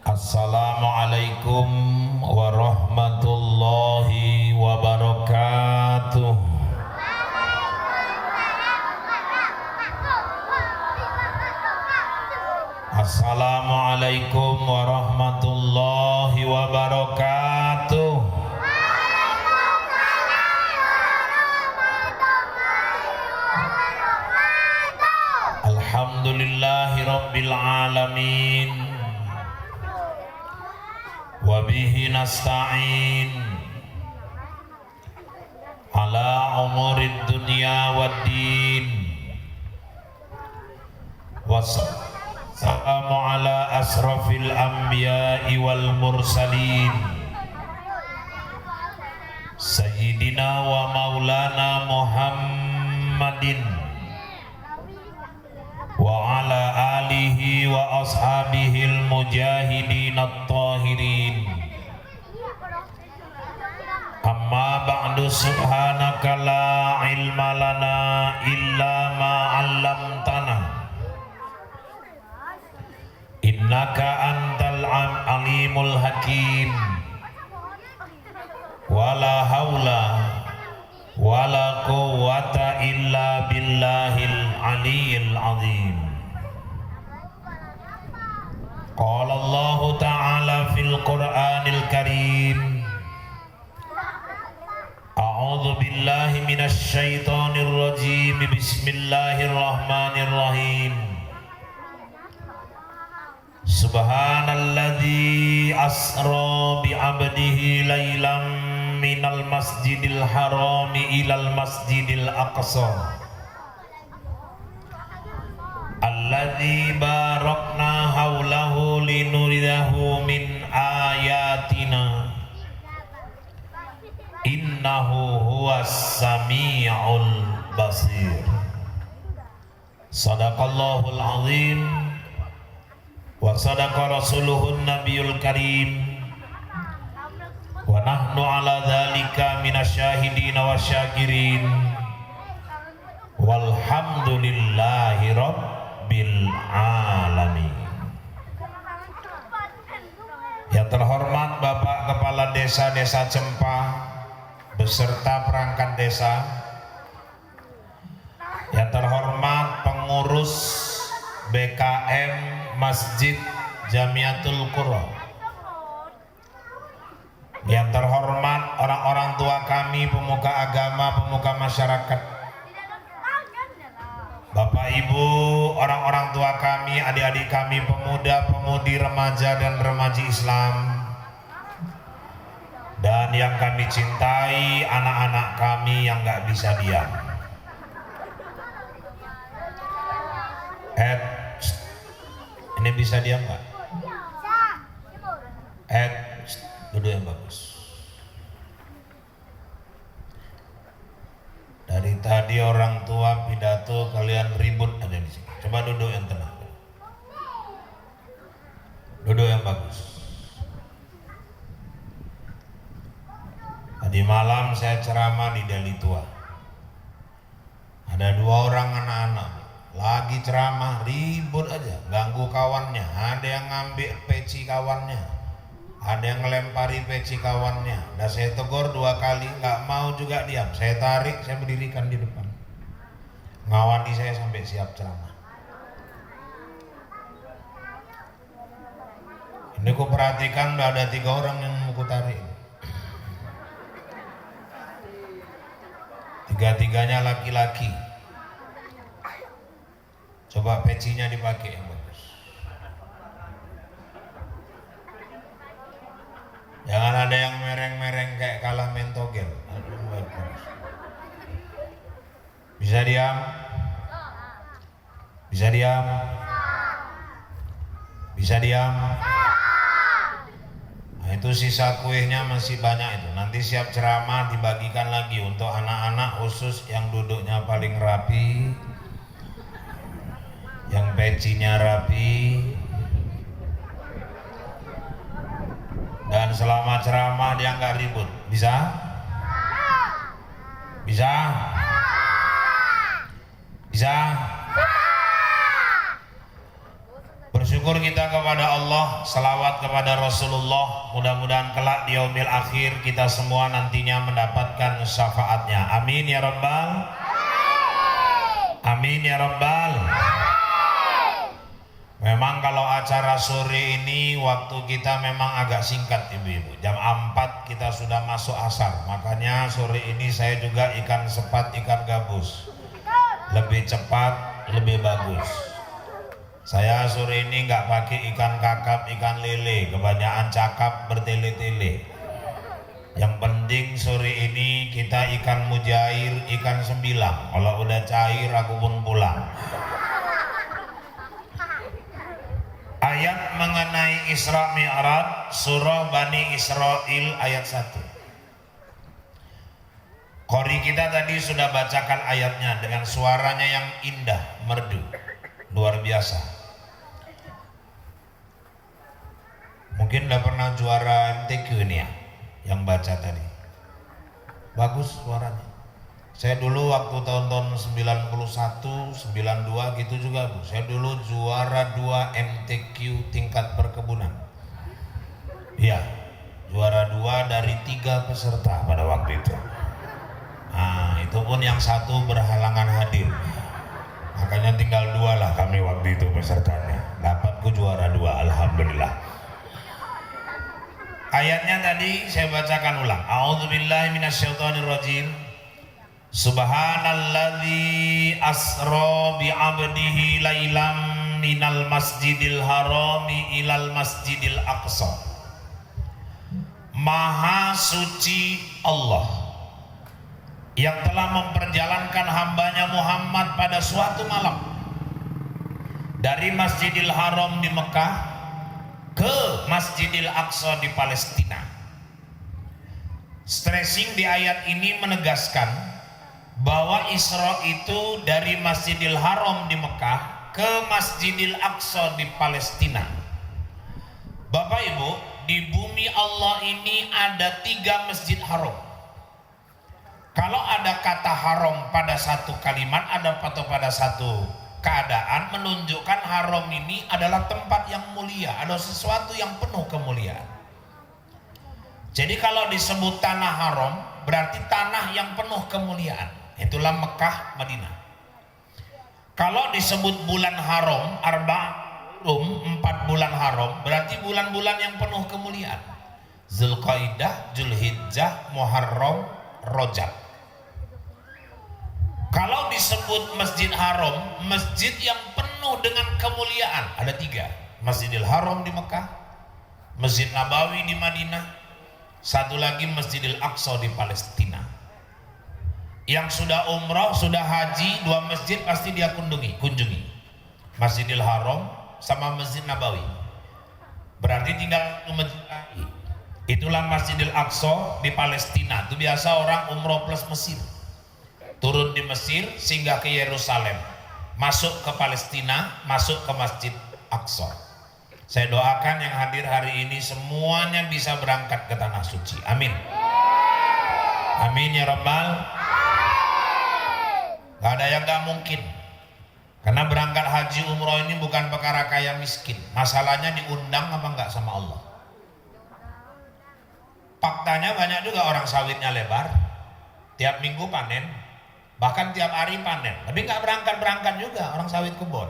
Assalamualaikum warahmatullahi wabarakatuh. Assalamualaikum warahmatullahi wabarakatuh. Alhamdulillahi rabbil alamin. Wabihi nasta'in ala umurid dunya waddin. Wassalamu ala asrafil anbiya'i wal mursalin Sayyidina wa maulana Muhammadin wa ala alihi wa ashabihil mujahidin at-tahirin. Amma ba'du, subhanaka la ilma lana illa ma 'allamtana innaka antal alimul hakim. Wala haula wala quwwata illa billahil aliyyil azim. Qala Allah ta'ala fil Qur'anil Karim, a'udzu billahi minasy syaithanir rajim. Bismillahirrahmanirrahim. Subhanalladzi asra bi 'abdihi lailam minal masjidil harami ilal masjidil aqsa alladzi barakna haulahu linuriyahu min ayatina innahu huwas sami'ul basir. Sadaqallahul azim wa sadaqa rasuluhun nabiyul karim. Wa nahnu ala dzalika minasyahidina wasyakirin. Walhamdulillahi rabbil alamin. Yang terhormat Bapak Kepala Desa Cempah beserta perangkat desa, yang terhormat pengurus BKM Masjid Jamiatul Qura, yang terhormat orang-orang tua kami, pemuka agama, pemuka masyarakat, Bapak Ibu, orang-orang tua kami, adik-adik kami, pemuda, pemudi, remaja dan remaji Islam, dan yang kami cintai, anak-anak kami yang gak bisa diam. Ini bisa diam gak? Duduk yang bagus. Dari tadi orang tua pidato, kalian ribut ada di sini. Coba duduk yang tenang. Duduk yang bagus. Tadi malam saya ceramah di Deli Tua. Ada 2 orang anak-anak lagi ceramah, ribut aja, ganggu kawannya. Ada yang ngambil peci kawannya, ada yang ngelempari peci kawannya. Dan saya tegur 2 kali, nggak mau juga diam. Saya tarik, saya berdirikan di depan, ngawani saya sampai siap ceramah. Ini ku perhatikan udah ada 3 orang yang mau ku tarik. 3-tiganya laki-laki. Coba pecinya dipakai yang bagus. Jangan ada yang mereng-mereng kayak kalah mentogel. Bisa diam? Bisa diam? Bisa diam? Nah, itu sisa kuenya masih banyak itu. Nanti siap ceramah dibagikan lagi untuk anak-anak khusus yang duduknya paling rapi, yang pecinya rapi. Dan selama ceramah dia nggak ribut. Bisa? Bisa? Bisa? Bersyukur syukur kita kepada Allah, salawat kepada Rasulullah. Mudah-mudahan kelak di yaumil akhir kita semua nantinya mendapatkan syafaatnya. Amin ya rabbal. Amin ya rabbal. Memang kalau acara sore ini waktu kita memang agak singkat ibu-ibu. Jam 4 kita sudah masuk asar. Makanya sore ini saya juga ikan sepat, ikan gabus. Lebih cepat, lebih bagus. Saya sore ini nggak pakai ikan kakap, ikan lele, kebanyakan cakap bertele-tele. Yang penting sore ini kita ikan mujair, ikan sembilang. Kalau udah cair aku pun pulang. Ayat mengenai Isra Mi'raj, surah Bani Israil ayat 1. Qori kita tadi sudah bacakan ayatnya dengan suaranya yang indah, merdu, luar biasa. Mungkin udah pernah juara MTQ ini ya, yang baca tadi. Bagus suaranya. Saya dulu waktu tahun-tahun 91, 92 gitu juga Bu. Saya dulu juara 2 MTQ tingkat perkebunan. Iya, juara 2 dari 3 peserta pada waktu itu. Nah, itu pun yang satu berhalangan hadir. Makanya tinggal 2 lah kami waktu itu pesertanya. Dapatku juara 2, alhamdulillah. Ayatnya tadi saya bacakan ulang. A'udzubillahi minasyaitonirrajim. Subhanalladzi asra bi'abdihi lailam minal masjidil harami ilal masjidil aqsa. Maha suci Allah yang telah memperjalankan hambanya Muhammad pada suatu malam dari Masjidil Haram di Mekah ke Masjidil Aqsa di Palestina. Stressing di ayat ini menegaskan bahwa Isra itu dari Masjidil Haram di Mekah ke Masjidil Aqsa di Palestina. Bapak Ibu, di bumi Allah ini ada 3 masjid haram. Kalau ada kata haram pada satu kalimat, ada atau pada satu keadaan, menunjukkan haram ini adalah tempat yang mulia, ada sesuatu yang penuh kemuliaan. Jadi kalau disebut tanah haram berarti tanah yang penuh kemuliaan. Itulah Mekah, Madinah. Kalau disebut bulan haram, 4 bulan haram, berarti bulan-bulan yang penuh kemuliaan. Zulqaidah, Zulhijjah, Muharram, Rajab. Kalau disebut Masjid Haram, masjid yang penuh dengan kemuliaan, ada 3. Masjidil Haram di Mekah, Masjid Nabawi di Madinah, satu lagi Masjidil Aqsa di Palestina. Yang sudah umrah, sudah haji, 2 masjid pasti dia kunjungi. Masjidil Haram sama Masjid Nabawi. Berarti tinggal masjid lagi. Itulah Masjidil Aqsa di Palestina. Itu biasa orang umrah plus Mesir. Turun di Mesir, singgah ke Yerusalem, masuk ke Palestina, masuk ke Masjid Aqsa. Saya doakan yang hadir hari ini semuanya bisa berangkat ke tanah suci. Amin. Amin ya rabbal. Gak ada yang gak mungkin. Karena berangkat haji umroh ini bukan perkara kaya miskin. Masalahnya diundang apa enggak sama Allah. Faktanya banyak juga orang sawitnya lebar, tiap minggu panen, bahkan tiap hari panen, tapi nggak berangkat juga orang sawit kebun.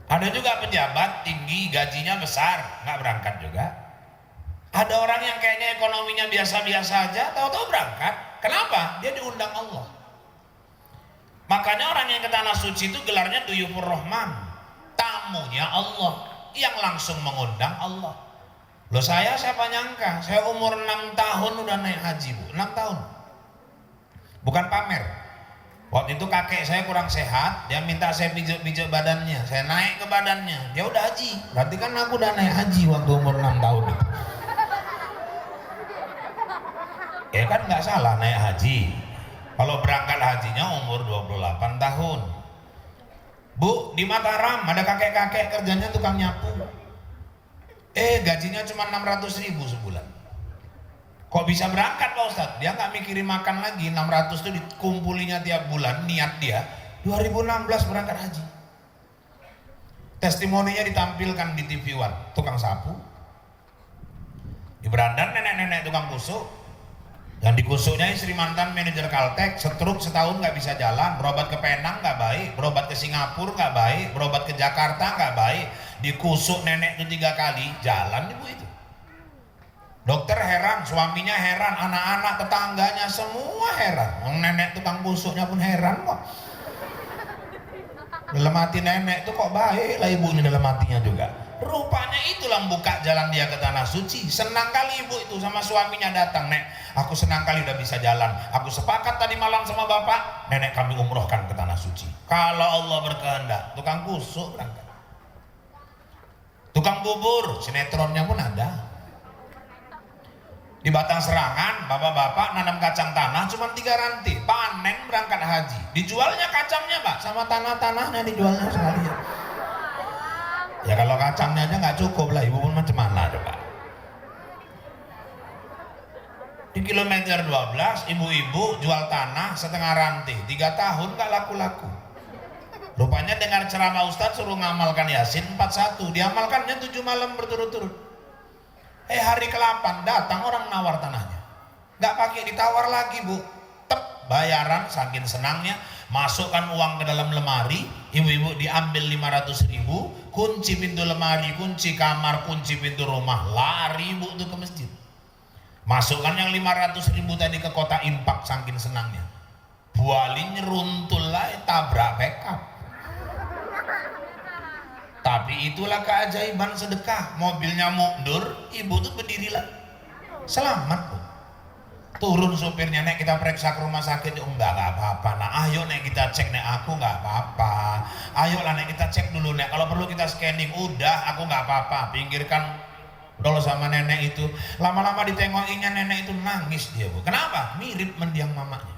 Ada juga pejabat tinggi, gajinya besar, nggak berangkat juga. Ada orang yang kayaknya ekonominya biasa-biasa aja, tahu-tahu berangkat. Kenapa? Dia diundang Allah. Makanya orang yang ke tanah suci itu gelarnya Duyufur Rahman, tamunya Allah, yang langsung mengundang Allah. Loh siapa nyangka, saya umur 6 tahun udah naik haji Bu, 6 tahun. Bukan pamer. Waktu itu kakek saya kurang sehat, dia minta saya pijat badannya, saya naik ke badannya, dia udah haji. Berarti kan aku udah naik haji waktu umur 6 tahun itu. Ya kan nggak salah naik haji. Kalau berangkat hajinya umur 28 tahun. Bu, di Mataram ada kakek-kakek kerjanya tukang nyapu. Gajinya cuma 600.000 sebulan. Kok bisa berangkat Pak Ustadz? Dia nggak mikirin makan lagi. 600 itu dikumpulinya tiap bulan, niat dia 2016 berangkat haji. Testimoninya ditampilkan di TV One, tukang sapu. Di berandang nenek-nenek tukang kusuk. Yang dikusuknya istri mantan manajer Caltek, stroke setahun nggak bisa jalan, berobat ke Penang nggak baik, berobat ke Singapura nggak baik, berobat ke Jakarta nggak baik, dikusuk nenek itu 3 kali, jalan ibu itu. Dokter heran, suaminya heran, anak-anak tetangganya semua heran. Nenek tukang kusuknya pun heran kok. Dalam hati nenek itu kok baik lah ibu ini, dalam hatinya juga. Rupanya itulah buka jalan dia ke tanah suci. Senang kali ibu itu sama suaminya datang, nek aku senang kali udah bisa jalan, aku sepakat tadi malam sama bapak, nenek kami umrohkan ke tanah suci kalau Allah berkehendak. Tukang kusuk berangkat, tukang bubur sinetronnya pun ada. Di Batang Serangan bapak-bapak nanam kacang tanah cuma 3 ranting, panen berangkat haji, dijualnya kacangnya pak sama tanah-tanahnya dijualnya sekalian. Ya kalau kacangnya aja nggak cukup lah ibu pun macam mana coba. Di kilometer 12 ibu-ibu jual tanah setengah ranting 3 tahun nggak laku-laku. Rupanya dengar ceramah Ustadz suruh ngamalkan Yasin 41, diamalkannya 7 malam berturut-turut. Hari ke-8 datang orang nawar tanahnya, nggak pakai ditawar lagi bu, tep bayaran saking senangnya, masukkan uang ke dalam lemari, ibu-ibu diambil 500.000, kunci pintu lemari, kunci kamar, kunci pintu rumah, lari ibu tuh ke masjid, masukkan yang 500.000 tadi ke kotak impak saking senangnya, buali nyeruntul lah tabrak pickup. Tapi itulah keajaiban sedekah, mobilnya mundur, ibu tuh berdiri lah, selamat bu. Turun supirnya, nek kita periksa ke rumah sakit, enggak apa-apa, nah ayo nek kita cek, nek aku nggak apa-apa, ayolah nek kita cek dulu nek, kalau perlu kita scanning, udah aku nggak apa-apa, pinggirkan dulu sama nenek itu. Lama-lama ditengokinya nenek itu nangis dia bu, kenapa? Mirip mendiang mamanya.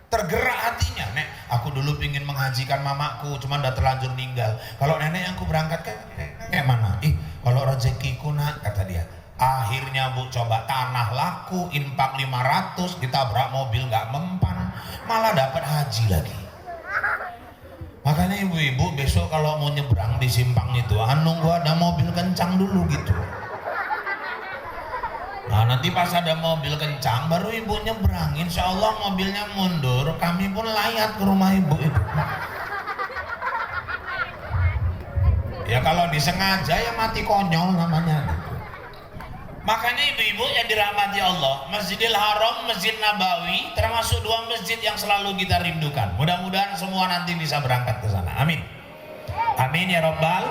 Tergerak hatinya, nek aku dulu pingin menghajikan mamaku, cuman udah terlanjur meninggal, kalau nenek aku berangkat kayak mana? Kalau rezekiku nak, kata dia. Akhirnya bu coba tanah laku, infak 500, ditabrak mobil nggak mempan, malah dapat haji lagi. Makanya ibu-ibu besok kalau mau nyebrang di simpang itu, nunggu ada mobil kencang dulu gitu. Nah nanti pas ada mobil kencang baru ibu nyebrang, insya Allah mobilnya mundur, kami pun layat ke rumah ibu itu. Ya kalau disengaja ya mati konyol namanya. Makanya ibu-ibu yang dirahmati Allah, Masjidil Haram, Masjid Nabawi termasuk 2 masjid yang selalu kita rindukan. Mudah-mudahan semua nanti bisa berangkat ke sana. Amin. Amin ya Rabbal.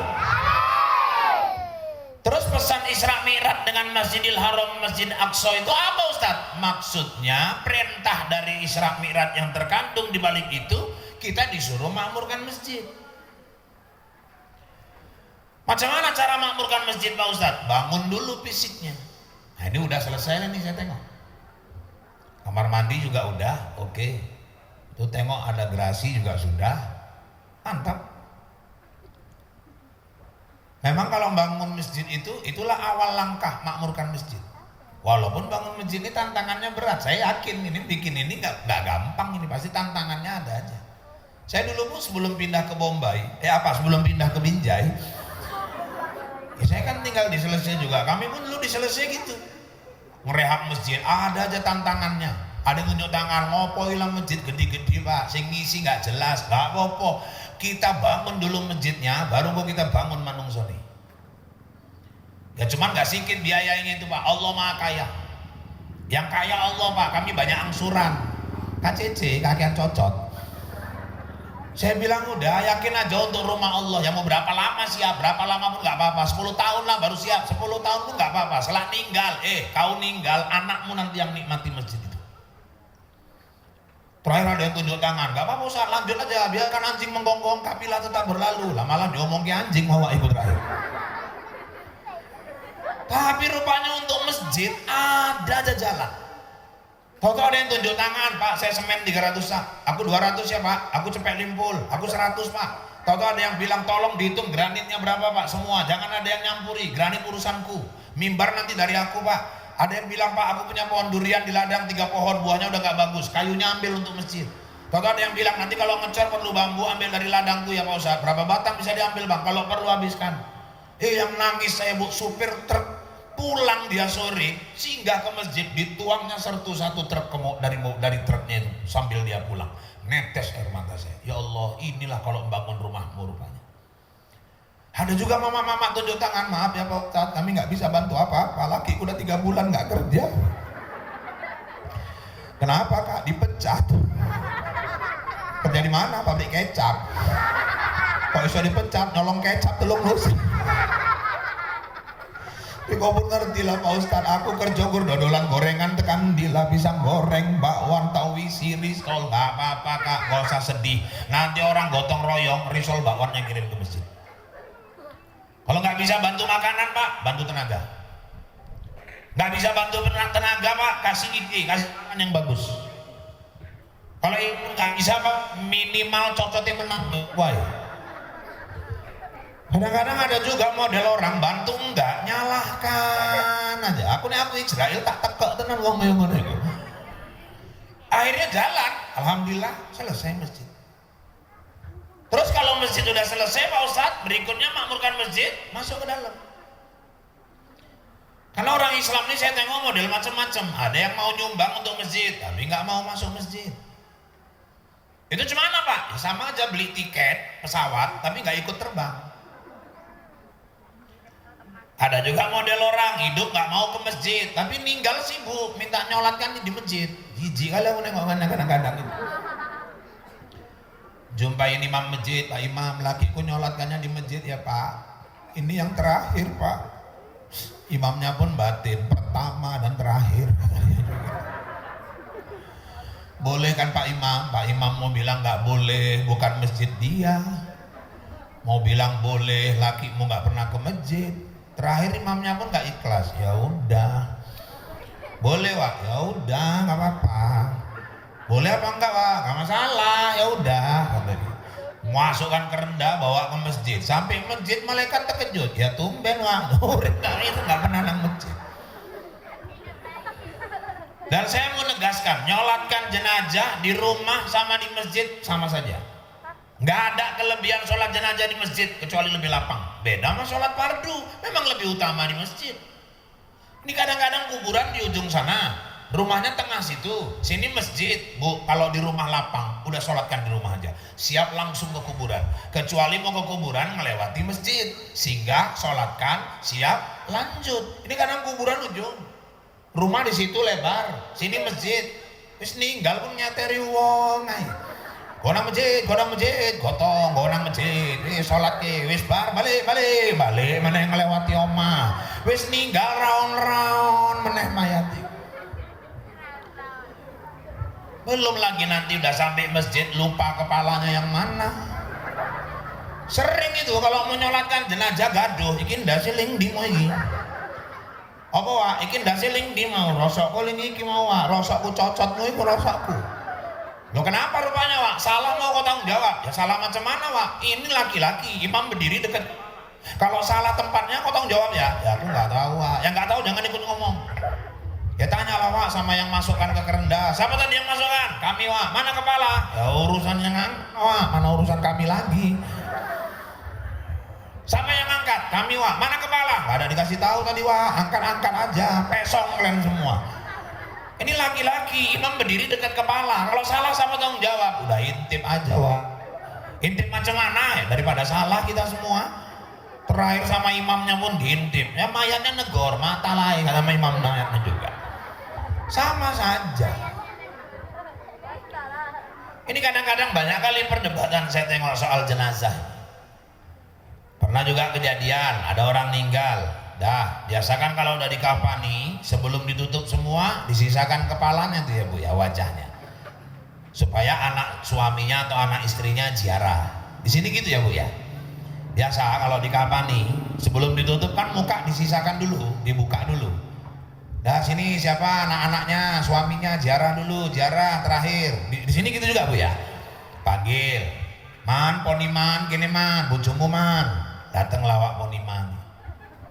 Terus pesan Isra Mi'raj dengan Masjidil Haram, Masjid Aqsa itu apa Ustadz? Maksudnya perintah dari Isra Mi'raj yang terkandung di balik itu, kita disuruh makmurkan masjid. Macam mana cara makmurkan masjid Pak Ustadz? Bangun dulu fisiknya. Nah ini udah selesai nih saya tengok. Kamar mandi juga udah, oke. Tuh tengok ada gerasi juga sudah, mantap. Memang kalau bangun masjid itu, itulah awal langkah makmurkan masjid. Walaupun bangun masjid ini tantangannya berat, saya yakin ini bikin ini nggak gampang, ini pasti tantangannya ada aja. Saya dulu pun sebelum pindah ke Bombay, sebelum pindah ke Binjai, ya saya kan tinggal di Selesai juga, kami pun dulu di Selesai gitu, ngerehab masjid, ada aja tantangannya. Ada yang tunjuk tangan, ngopo ilang masjid gede-gede pak, sing ngisi nggak jelas, nggak apa-apa. Kita bangun dulu masjidnya, baru kok kita bangun manungsoni. Ya cuman nggak sedikit biayanya itu pak, Allah maha kaya. Yang kaya Allah pak, kami banyak angsuran, KCC, kakian cocot. Saya bilang udah yakin aja untuk rumah Allah, yang mau berapa lama siap, berapa lama pun nggak apa-apa, 10 tahun lah baru siap, 10 tahun pun nggak apa-apa. Setelah ninggal, kau ninggal, anakmu nanti yang nikmati masjid itu. Terakhir ada yang tunjuk tangan, gak apa-apa Ustaz, lanjut aja, biarkan anjing menggonggong, kafilah tetap berlalu. Lah malah diomongin anjing bawa ibu terakhir. Tapi rupanya untuk masjid ada aja jalan. Tahu ada yang tunjuk tangan, Pak saya semen 300 sak, aku 200 ya Pak, aku cepet limpul, aku 100 Pak. Tahu ada yang bilang tolong dihitung granitnya berapa Pak, semua, jangan ada yang nyampuri, granit urusanku, mimbar nanti dari aku Pak. Ada yang bilang Pak aku punya pohon durian di ladang 3 pohon, buahnya udah gak bagus, kayunya ambil untuk masjid. Kalau ada yang bilang nanti kalau ngecor perlu bambu ambil dari ladangku ya Pak Ustadz. Berapa batang bisa diambil Bang? Kalau perlu habiskan. Yang nangis saya Bu, supir truk pulang dia sore singgah ke masjid, dituangnya sertu satu truk dari truknya itu sambil dia pulang. Netes air mata saya. Ya Allah, inilah kalau membangun rumahmu rupanya. Ada juga mama-mama tunjuk tangan, maaf ya Pak Ustadz, kami nggak bisa bantu apa-apa. Laki udah 3 bulan nggak kerja. Kenapa Kak? Dipecat. Kerja di mana? Pabrik kecap. Kok bisa dipecat? Nolong kecap telung lusin. Tapi kau pun ngerti lah Pak Ustadz, aku kerja dodolan gorengan tekan dila pisang goreng, bakwan, tawi, siris, kol, gak apa-apa Kak, gak usah sedih. Nanti orang gotong royong, risol bakwannya kirim ke masjid. Kalau nggak bisa bantu makanan Pak, bantu tenaga. Nggak bisa bantu tenaga Pak, kasih makan yang bagus. Kalau itu nggak bisa Pak, minimal cocotin menang. Wah. Kadang-kadang ada juga model orang bantu enggak, nyalahkan aja. Aku Israel tak tekek tenan wong ngono iku. Akhirnya jalan, alhamdulillah selesai masjid. Terus kalau masjid sudah selesai Pak Ustadz, berikutnya makmurkan masjid, masuk ke dalam. Karena orang Islam ini saya tengok model macam-macam. Ada yang mau nyumbang untuk masjid, tapi nggak mau masuk masjid. Itu cuma apa Pak? Ya sama aja beli tiket pesawat, tapi nggak ikut terbang. Ada juga model orang hidup nggak mau ke masjid, tapi ninggal sibuk, minta nyolatkan di masjid. Jijik kali aku nengok kadang-kadang itu. Jumpain imam masjid, Pak Imam, lakiku nyolatkannya di masjid ya Pak. Ini yang terakhir Pak. Imamnya pun batin, pertama dan terakhir. Boleh kan Pak Imam? Pak Imam mau bilang nggak boleh, bukan masjid dia. Mau bilang boleh, lakimu nggak pernah ke masjid. Terakhir imamnya pun nggak ikhlas. Ya udah, boleh Wak, ya udah nggak apa-apa. Boleh apa enggak Wak? Nggak masalah, ya udah. Masukkan ke rendah, bawa ke masjid. Sampai masjid malaikat terkejut. Ya tumben Wak, itu nggak pernah nang masjid. Dan saya mau negaskan, nyolatkan jenazah di rumah sama di masjid sama saja. Nggak ada kelebihan sholat jenazah di masjid kecuali lebih lapang. Beda sama sholat fardu, memang lebih utama di masjid. Ini kadang-kadang kuburan di ujung sana, rumahnya tengah situ, sini masjid. Bu, kalau di rumah lapang, udah sholatkan di rumah aja. Siap langsung ke kuburan. Kecuali mau ke kuburan melewati masjid, singgah, sholatkan, siap, lanjut. Ini kadang kuburan ujung, rumah di situ lebar, sini masjid. Wis ninggal pun nyateri wong ae. Gonang masjid, gotong, gonang masjid. Sholat ke, wis bar, balik mana yang ngelewati omah. Wis ninggal raun meneh mayati. Belum lagi nanti udah sampai masjid lupa kepalanya yang mana. Sering itu kalau mau nyolatkan jenazah gaduh, iki ndak siling di mau iki. Apa Wak? Iki ndak siling di mau, rosokku ling iki mau Wak, rosokku cocotmu iku rosokku. Loh kenapa rupanya Wak? Salah mau kau tanggung jawab? Ya salah macam mana Wak? Ini laki-laki, imam berdiri dekat. Kalau salah tempatnya kau tanggung jawab ya? Ya aku nggak tahu Wak. Yang nggak tahu jangan ikut ngomong. Ya tanyalah Wak sama yang masukkan ke kerenda. Siapa tadi yang masukkan? Kami Wak. Mana kepala? Ya urusannya kan Wak. Mana urusan kami lagi? Siapa yang angkat? Kami Wak. Mana kepala? Gak ada dikasih tahu tadi Wak. Angkat-angkat aja. Pesong kalian semua. Ini laki-laki, imam berdiri dekat kepala. Kalau salah sama tanggung jawab. Udah intip aja Wak. Intip macam mana ya? Daripada salah kita semua. Terakhir sama imamnya pun diintip. Ya mayatnya negor, mata lain sama imam mayatnya juga. Sama saja. Ini kadang-kadang banyak kali perdebatan saya tengok soal jenazah. Pernah juga kejadian, ada orang meninggal. Dah, biasakan kalau udah dikafani, sebelum ditutup semua, disisakan kepalanya tuh ya Bu ya, wajahnya. Supaya anak suaminya atau anak istrinya ziarah. Di sini gitu ya Bu ya. Biasa kalau dikafani, sebelum ditutup kan muka disisakan dulu, dibuka dulu. Dah sini siapa anak-anaknya, suaminya ziarah dulu, ziarah terakhir. Di sini gitu juga Bu ya. Panggil, man, poniman, gini man, bojomu man. Datang lawak poniman.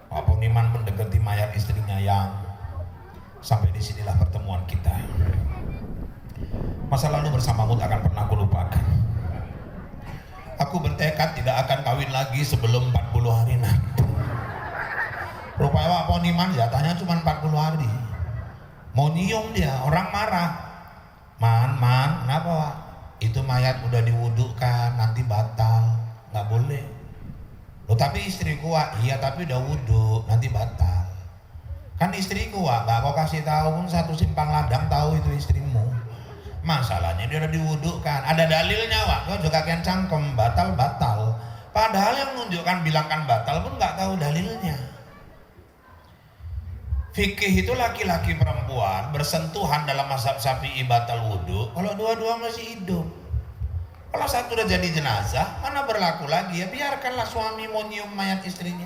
Pak Poniman mendekati mayat istrinya yang sampai disinilah pertemuan kita. Masa lalu bersamamu tak akan pernah aku lupakan. Aku bertekad tidak akan kawin lagi sebelum 40 hari nanti. Rupanya Wak Poniman jatahnya cuma 40 hari. Mau nyium dia, orang marah. Man, kenapa Wak? Itu mayat udah diwudukan, nanti batal, nggak boleh. Loh tapi istriku Wak, iya tapi udah wudhu, nanti batal. Kan istriku Wak, gak kau kasih tahu pun satu simpang ladang tahu itu istrimu. Masalahnya dia udah diwudukan, ada dalilnya Wak, kau juga kian cangkem, batal. Padahal yang menunjukkan bilangkan batal pun nggak tahu dalilnya. Fikih itu laki-laki perempuan bersentuhan dalam mazhab Syafi'i batal wudhu kalau dua-dua masih hidup. Kalau satu udah jadi jenazah, mana berlaku lagi? Ya biarkanlah suami mau nyium mayat istrinya.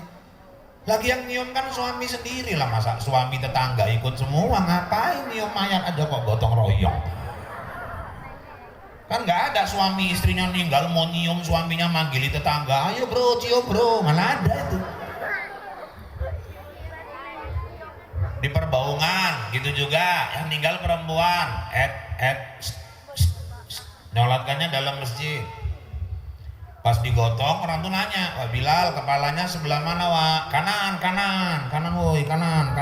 Lagi yang nyium kan suami sendiri lah, masa suami tetangga ikut semua? Ngapain nyium mayat aja kok gotong royong? Kan nggak ada suami istrinya meninggal mau nyium suaminya manggili tetangga, ayo bro cium bro, mana ada itu. Di perbaungan gitu juga, yang meninggal perempuan nyolatkannya dalam masjid. Pas digotong orang tuh nanya, Wah Bilal kepalanya sebelah mana Wak? Kanan woi, kanan.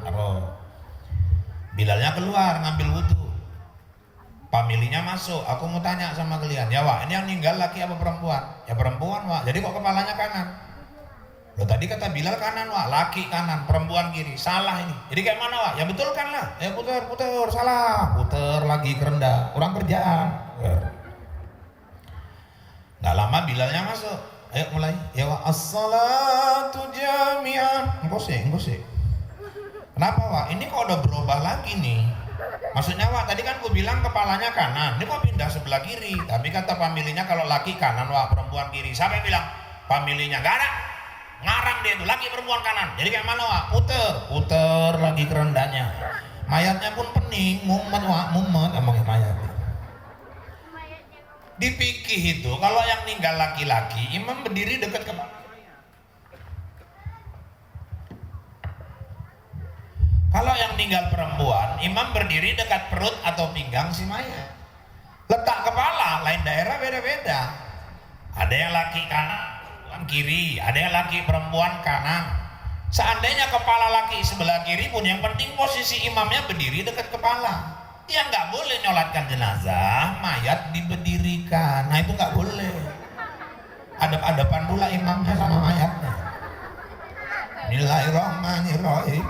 Taruh. Bilalnya keluar ngambil wudhu, familinya masuk. Aku mau tanya sama kalian, ya Wak ini yang meninggal laki apa perempuan? Ya perempuan Wak, jadi kok kepalanya kanan? Loh tadi kata Bilal kanan Wak, laki kanan, perempuan kiri, salah ini. Jadi kayak mana Wak? Ya betul kan lah, ya puter, salah, puter lagi kerendah, kurang kerjaan. Gak lama Bilalnya masuk, ayo mulai, ya Wak, as-salatu jami'ah. Engkau sih. Kenapa Wak? Ini kok udah berubah lagi nih. Maksudnya Wak, tadi kan gue bilang kepalanya kanan, ini kok pindah sebelah kiri. Tapi kata familinya kalau laki kanan Wak, perempuan kiri. Siapa yang bilang? Familinya, gak ada. Ngarang dia itu, laki perempuan kanan. Jadi kayak mana Wak? Puter lagi kerendahnya. Mayatnya pun pening, mumet Wak, emang mayat. Di fikih itu kalau yang meninggal laki-laki, imam berdiri dekat ke kalau yang meninggal perempuan, imam berdiri dekat perut atau pinggang si mayat. Letak kepala lain daerah beda-beda. Ada yang laki kanan, kiri, ada yang laki perempuan kanan. Seandainya kepala laki sebelah kiri pun yang penting posisi imamnya berdiri dekat kepala. Yang nggak boleh nyolatkan jenazah mayat diberdirikan, nah itu nggak boleh. Adap-adapan pula imamnya sama mayatnya. Bismillahirrahmanirrahim,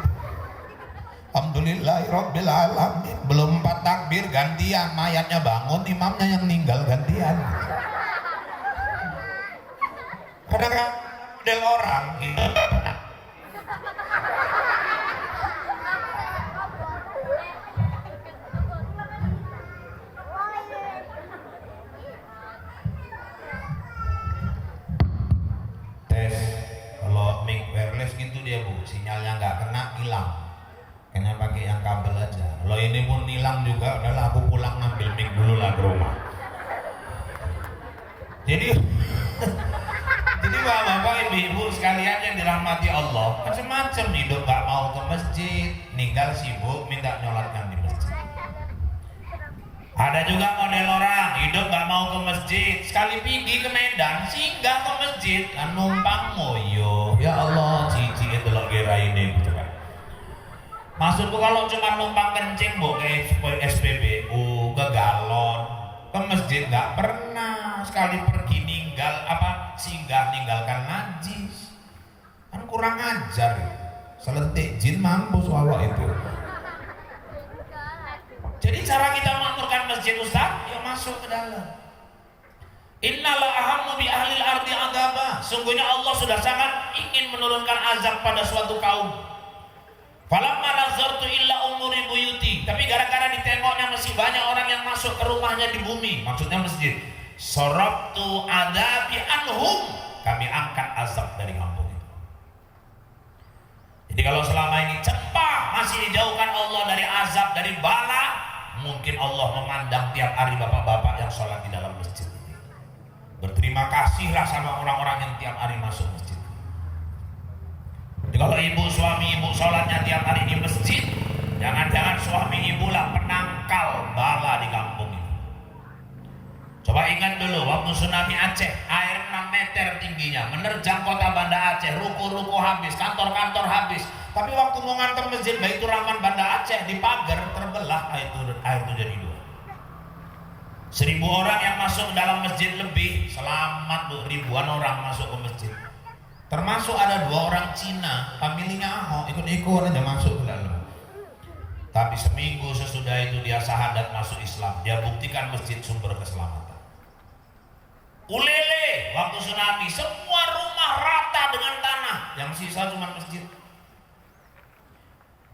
alhamdulillahirabbil alamin. Belum 4 takbir gantian, mayatnya bangun, imamnya yang meninggal gantian. Kadang-kadang model orang gitu. Tes, kalau mic wireless gitu dia Bu, sinyalnya nggak kena hilang. Kayaknya pakai yang kabel aja. Kalau ini pun hilang juga, udahlah aku pulang ngambil mic dulu lah ke rumah. Jadi bapak-bapak, ibu-ibu sekalian yang dirahmati Allah, macam-macam hidup gak mau ke masjid, ninggal sibuk minta nyolatkan di masjid. Ada juga model orang hidup gak mau ke masjid, sekali pergi ke Medan singgah ke masjid, kan numpang moyo. Ya Allah, cici itu lo kira ini gitu kan. Maksudku kalau cuma numpang kencing bu ke SPBU, ke galon, ke masjid gak pernah. Sekali pergi singgah ninggalkan najis, kan kurang ajar. Selentik jin mampus wawak itu. Jadi cara kita makmurkan masjid Ustaz, yuk masuk ke dalam. Innala ahammu bi ahlil ardi adaba. Sungguhnya Allah sudah sangat ingin menurunkan azab pada suatu kaum. Falamma nazartu illa umuri buyuti. Tapi gara-gara ditengoknya masih banyak orang yang masuk ke rumahnya di bumi, maksudnya masjid. Sorabtu adabi anhum, kami angkat azab dari kampung itu. Jadi kalau selama ini cepat masih dijauhkan Allah dari azab, dari bala, mungkin Allah memandang tiap hari bapak-bapak yang sholat di dalam masjid ini. Berterima kasihlah sama orang-orang yang tiap hari masuk masjid. Jadi kalau suami ibu sholatnya tiap hari di masjid, jangan-jangan suami ibu lah penangkal bala di kampung ini. Coba ingat dulu waktu tsunami Aceh, air 6 meter tingginya menerjang kota Banda Aceh, ruko-ruko habis, kantor-kantor habis. Tapi waktu mau nganter masjid Baitur Rahman Banda Aceh, di pagar terbelah air itu jadi 2. 1.000 orang yang masuk dalam masjid lebih selamat, Bu. Ribuan orang masuk ke masjid. Termasuk ada 2 orang Cina, familinya Ahok, ikut-ikut aja masuk ke dalam. Tapi seminggu sesudah itu dia syahadat masuk Islam. Dia buktikan masjid sumber keselamatan. Ulele, waktu tsunami semua rumah rata dengan tanah, yang sisa cuma masjid.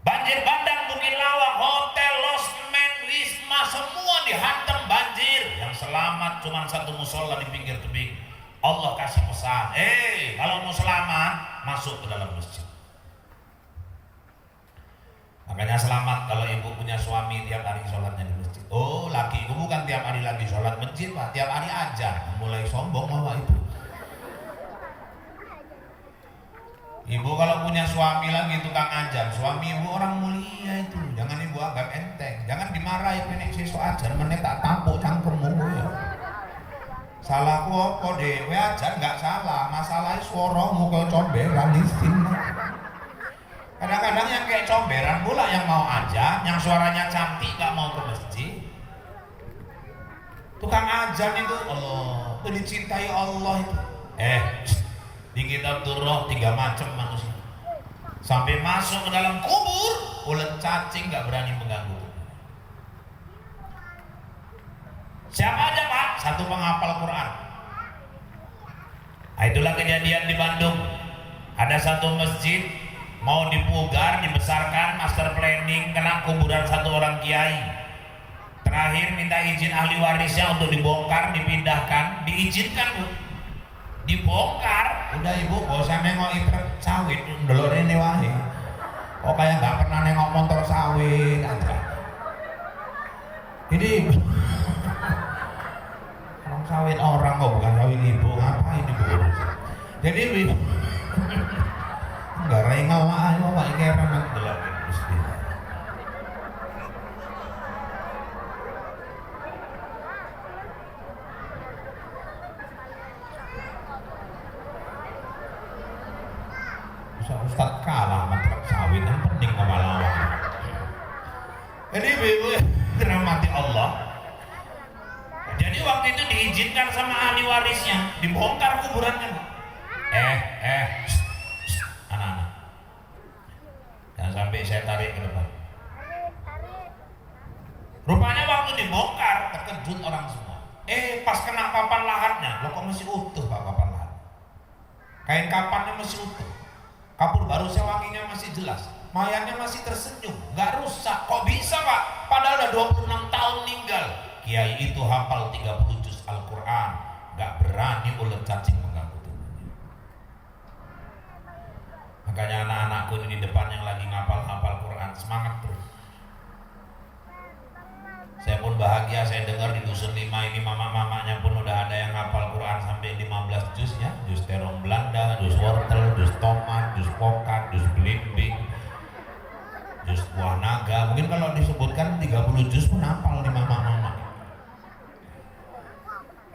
Banjir bandang Bukit Lawang, hotel, losmen, wisma, semua dihantam banjir. Yang selamat cuma 1 musola di pinggir tebing. Allah kasih pesan, kalau mau selamat masuk ke dalam masjid. Makanya selamat kalau ibu punya suami tiap hari sholatnya di masjid. Oh, laki ibu bukan tiap hari lagi sholat masjid, Pak, tiap hari aja. Mulai sombong bapak ibu. Ibu kalau punya suami lagi tukang ajar, suami ibu orang mulia itu, jangan ibu anggap enteng, jangan dimarahi penek sesuk ajar meneh tak tampuk cangkemmu ya. Salahku apa dhewe ajar enggak salah, masalahnya suaramu kaya comberan isin. Kadang-kadang yang kayak comberan pula yang mau aja, yang suaranya cantik gak mau ke masjid. Tukang ajan itu Allah, itu dicintai Allah itu. Di kitab Durrah 3 macam manusia. Sampai masuk ke dalam kubur, ulet cacing gak berani mengganggu. Siapa aja Pak? 1 penghafal Quran. Nah, itulah kejadian di Bandung. Ada 1 masjid mau dipugar, dibesarkan, master planning, kena kuburan 1 orang kiai. Terakhir minta izin ahli warisnya untuk dibongkar, dipindahkan, diizinkan Bu. Dibongkar, udah ibu gak usah nengok ikat sawit, ndelok ini wae. Kok kayak nggak pernah nengok motor sawit aja. Ini orang sawit orang kok, bukan sawit ibu, ngapain ibu? Jadi ibu nggak rengok wae, wae kayak apa ndelok mesti. Ustaz kalah sama truk sawit, yang penting sama lawan. Jadi ibu dirahmati Allah. Jadi waktu itu diizinkan sama ahli warisnya, dibongkar kuburannya. Anak-anak, jangan sampai saya tarik ke depan. Rupanya waktu dibongkar terkejut orang semua. Pas kena papan lahatnya, lo kok masih utuh Pak papan lahat? Kain kapannya masih utuh. Kapur baru wanginya masih jelas, mayatnya masih tersenyum, nggak rusak. Kok bisa Pak? Padahal udah 26 tahun meninggal. Kiai itu hafal 30 juz Al-Quran, nggak berani ulet cacing mengganggu tubuhnya. Makanya anak-anakku ini di depan yang lagi ngapal-ngapal Quran, semangat terus. Saya pun bahagia, saya dengar di Dusun 5 ini mama-mamanya pun udah ada yang ngapal Quran sampai 15 juz ya. Juz terong Belanda, juz wortel, juz tomat, juz pokat, juz belimbing, juz buah naga. Mungkin kalau disebutkan 30 juz pun hafal nih mama-mama.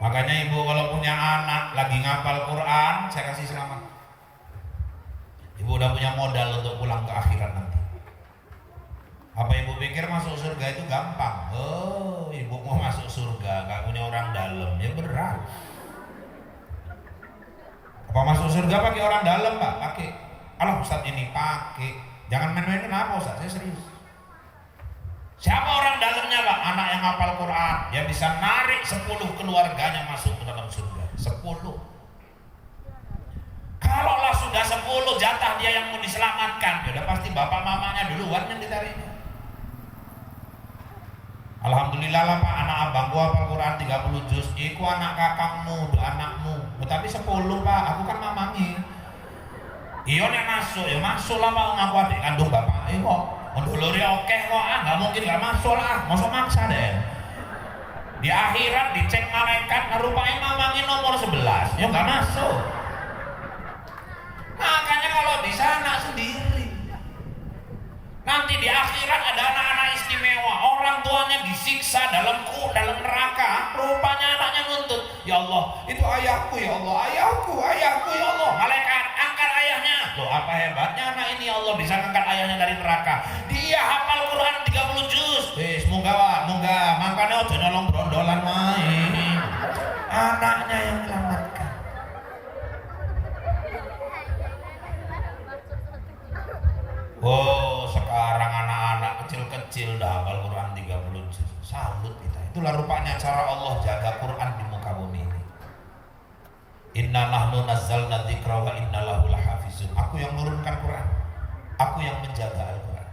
Makanya ibu kalau punya anak lagi ngapal Quran, saya kasih selamat. Ibu udah punya modal untuk pulang ke akhirat nanti. Apa ibu pikir masuk surga itu gampang? Oh, ibu mau masuk surga gak punya orang dalam, ya berat. Apa masuk surga pakai orang dalam Pak? Pakai. Kalau Ustaz ini pakai. Jangan main-main, kenapa Ustaz? Saya serius. Siapa orang dalamnya Pak? Anak yang hafal Quran. Dia bisa narik 10 keluarganya masuk ke dalam surga. 10. Kalaulah sudah 10 jatah dia yang mau diselamatkan, ya udah pasti bapak mamanya duluan yang ditariknya. Alhamdulillah lah Pak, anak abangku hafal Quran 30 juz. Iku anak kakakmu, anakmu. Tapi 10 Pak, aku kan mamanya. Iya nek masuk, ya masuk lah Pak, ngaku adik kandung bapak. Kok menduluri oke kok, nggak mungkin nggak masuk lah, masuk maksa deh. Di akhirat dicek malaikat, rupanya mamanya nomor 11, ya nggak masuk. Makanya kalau di sana sendiri. Nanti di akhirat ada anak-anak istimewa, orang tuanya disiksa dalam neraka, rupanya anaknya nuntut, ya Allah itu ayahku, ya Allah ayahku ya Allah. Malaikat angkat ayahnya. Loh, apa hebatnya anak ini ya Allah bisa angkat ayahnya dari neraka? Dia hafal Quran 30 juz. Munggah makanya ojo nyolong brondolan main. Anaknya yang menyelamatkan. Oh, sekarang anak-anak kecil-kecil dah hafal Quran 30 juz. Salut kita. Itulah rupanya cara Allah jaga Quran di muka bumi ini. Inna nahnu nazzalna dzikra wa inna lahu lahafizun. Aku yang menurunkan Quran. Aku yang menjaga Al-Quran.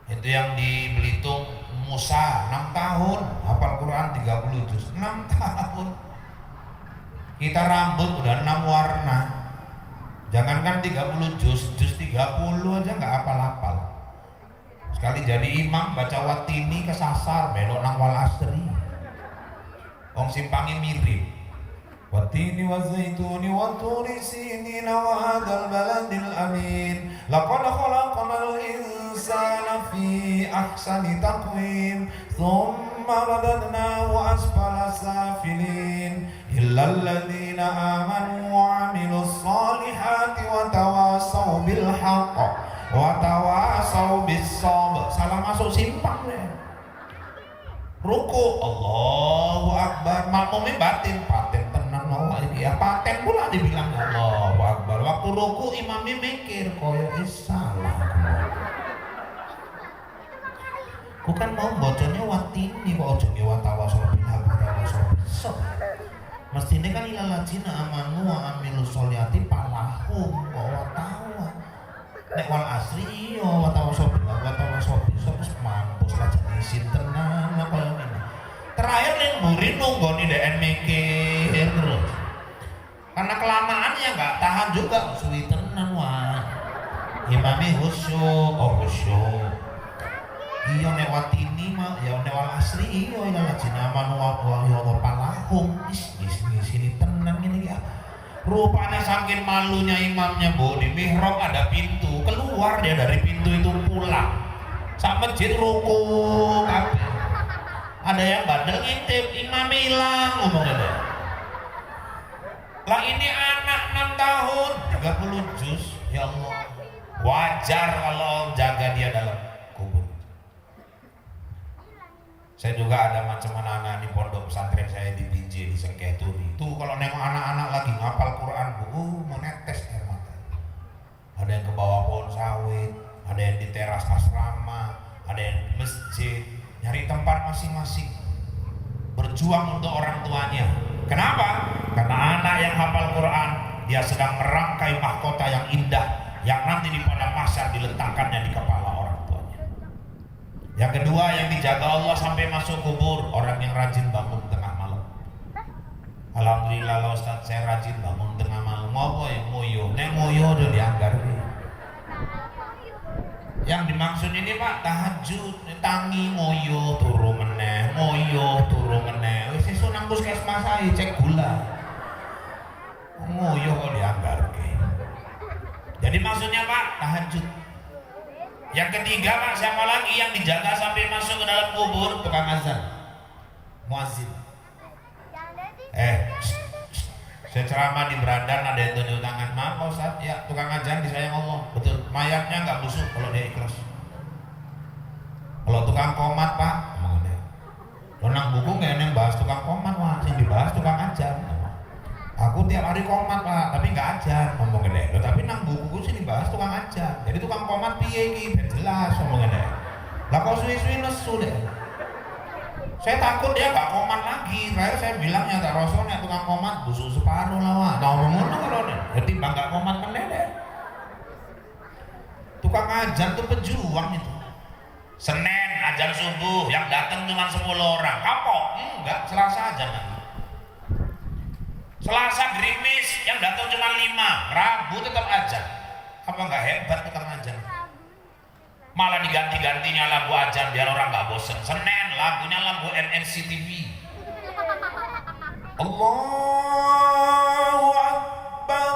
Itu yang di Belitung, Musa 6 tahun hafal Quran 30 juz. 6 tahun. Kita rambut udah 6 warna. Jangankan 30 juz 30 aja nggak hafal-hafal. Sekali jadi imam baca watini kesasar belok nang wal asri. Wong simpangi mirip. Watini wa zaituni wa turi sinina wa hadzal baladil amin. Laqad khalaqnal insana fi ahsani taqwim. Thumma radadnahu asfala safilin. Illal ladzina amanu wa 'amilus solihati wa tawasaw bil haqq wa tawasaw bis sabr. Salah masuk simpang deh. Ruku Allahu Akbar, makmumnya paten tenan Allah iki ya, paten pula dibilang Allahu Akbar. Waktu ruku imamnya mikir koyo salah. Ku kan mau bocone watini kok ojo nge watawaso bil watawaso. Mestine kan ilal ladzina amanu wa amilus sholihati palahum wa watawa. Nek wal asri iya watawaso bil watawaso wis mampus lah jenis tenan apa yang ini. Terakhir ning mburi nunggoni ndek mikir terus. Karena kelamaan ya nggak tahan juga suwi tenan wah. Imami khusyuk. Iya lewat ini mah ya lewat asri iya ilal ladzina amanu wa ya palahum sini tenan ini ya. Rupanya saking malunya imamnya di mihrab ada pintu, keluar dia dari pintu itu pulang. Sak masjid ruku kabeh. Ada yang bandel ngintip, imam hilang ngomongnya. Lah ini anak 6 tahun 30 juz, ya Allah. Wajar kalau jaga dia dalam kubur. Saya juga ada macam anak-anak di pondok pesantren saya di BJ di Sengketuri. Tuh kalau nengok anak-anak lagi ngapal Quran, menetes air mata. Ada yang ke bawah pohon sawit, ada yang di teras asrama, ada yang di masjid, nyari tempat masing-masing. Berjuang untuk orang tuanya. Kenapa? Karena anak yang hafal Quran, dia sedang merangkai mahkota yang indah yang nanti di padang mahsyar diletakkannya di kepala orang tuanya. Yang kedua yang dijaga Allah sampai masuk kubur, orang yang rajin bangun tengah malam. Alhamdulillah lah Ustaz, saya rajin bangun tengah malam. Apa yang moyo? Nek moyo udah dianggar nih. Yang dimaksud ini Pak tahajud, tangi moyo turu meneh, wis sesuk nang puskesmas ae cek gula. Moyo kok dianggarke. Jadi maksudnya Pak tahajud. Yang ketiga Pak, siapa lagi yang dijaga sampai masuk ke dalam kubur? Tukang azan, muazzin. Saya ceramah di Brandan ada yang tunjuk tangan, maaf Pak Ustaz, ya tukang azan disayang Allah, betul. Mayatnya nggak busuk kalau dia ikhlas. Kalau tukang komat Pak, lo nang buku nggak yang bahas tukang komat, wah yang dibahas tukang azan. Aku tiap hari komat Pak, tapi nggak ajar ngomong gede. Tapi nang buku sih dibahas tukang ajar. Jadi tukang komat piye iki ben jelas ngomong gede. Lah kok suwi-suwi nesu deh. Saya takut dia nggak komat lagi. Terakhir saya bilang ya tak rasanya tukang komat busuk separuh lah wah. Nah ngomong kalau deh. Jadi bangga komat meneh deh. Tukang ajar tuh pejuang itu. Senin ajar subuh yang datang cuma 10 orang. Kapok? Enggak, Selasa ajar lagi. Selasa gerimis yang datang cuma 5, Rabu tetap ajan. Apa nggak hebat tukang ajan? Malah diganti-gantinya lagu ajan biar orang nggak bosen. Senin lagunya lagu NCTV. Allahu Akbar,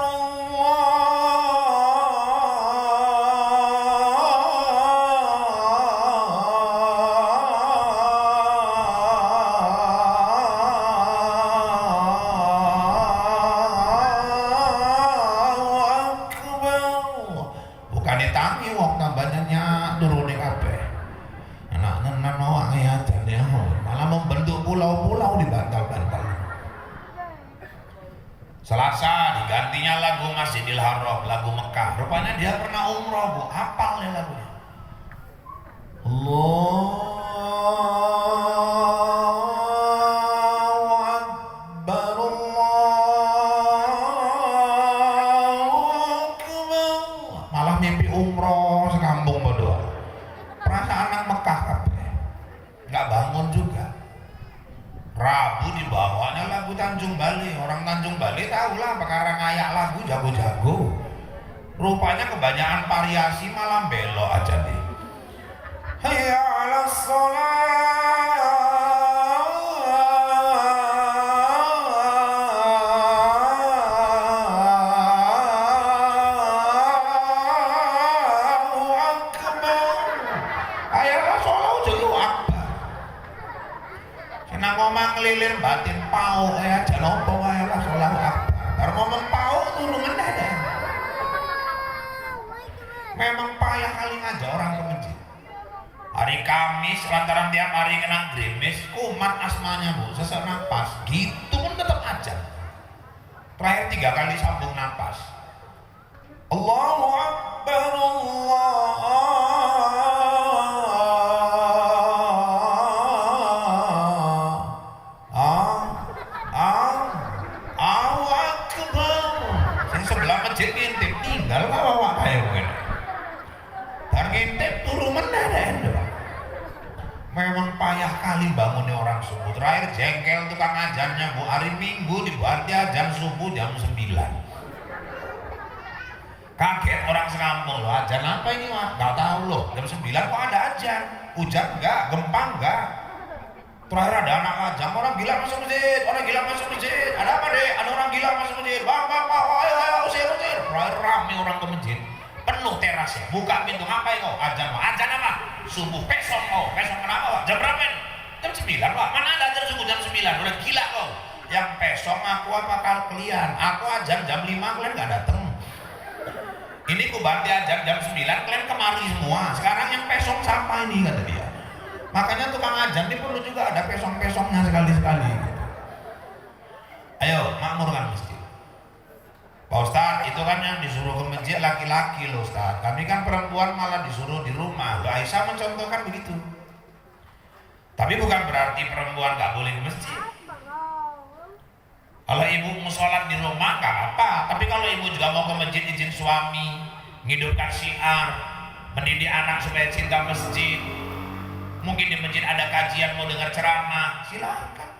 Selasa digantinya lagu Masjidil Haram, lagu Mekah. Rupanya dia pernah umroh, Bu. Hafal nih lagunya. Allahu Akbar, Allahu Akbar. Malah mimpi umroh sekampung berdoa. Perasaan anak Mekah kabeh. Nggak bangun juga. Rabu dibawanya lagu Tanjung Bali. Orang Tanjung Bali tahulah perkara ngayak lagu jago-jago. Rupanya kebanyakan variasi malah belok aja nih. Hayya 'alas shalah, Allahu Akbar. Hayya 'alas shalah jadi akbar. Senang ngomong ngelilir batin pau ya janopo hayya 'alas shalah akbar. Bar ngomong pau turu mendadak. Memang payah kali ngajak orang ke masjid. Hari Kamis lantaran tiap hari kena gerimis, kumat asmanya Bu, sesak napas, gitu pun tetap aja. Terakhir 3 kali sambung napas. Allahu Akbar, Allahu Akbar. Yang sebelah masjid ngintip, tinggal bawa kayak begini. Dan ngintip turu mendadak. Memang payah kali bangunnya orang subuh. Terakhir jengkel tukang ajannya Bu, hari Minggu dibuat ajan subuh jam 9. Kaget orang sekampung, loh ajan apa ini Mas? Gak tahu loh, jam 9 kok ada ajan. Hujan enggak, gempa enggak. Terakhir ada anak ajan, orang gila masuk masjid, orang gila masuk masjid. Ada apa deh? Ada orang gila masuk masjid. Bang, ayo, usir. Terakhir rame orang ke masjid. Penuh terasnya, buka pintu, ngapain kau? Ajan apa? Subuh pesong kau, pesong kenapa Pak? Jam berapa ini? Jam 9 Pak, mana ada ajan subuh jam 9, udah gila kau. Yang pesong aku apa kalian? Aku ajan jam 5, kalian gak dateng. Ini ku banti ajan jam 9, kalian kemari semua. Sekarang yang pesong siapa ini kata dia. Makanya tukang ajan ini perlu juga ada pesong-pesongnya sekali-sekali. Ayo, makmurkan masjid. Pak Ustadz, itu kan yang disuruh ke masjid laki-laki loh Ustadz. Kami kan perempuan malah disuruh di rumah. Aisyah mencontohkan begitu. Tapi bukan berarti perempuan gak boleh ke masjid. Kalau ibu mau sholat di rumah gak apa. Tapi kalau ibu juga mau ke masjid izin suami, ngidupkan syiar, mendidik anak supaya cinta masjid. Mungkin di masjid ada kajian mau dengar ceramah, silakan.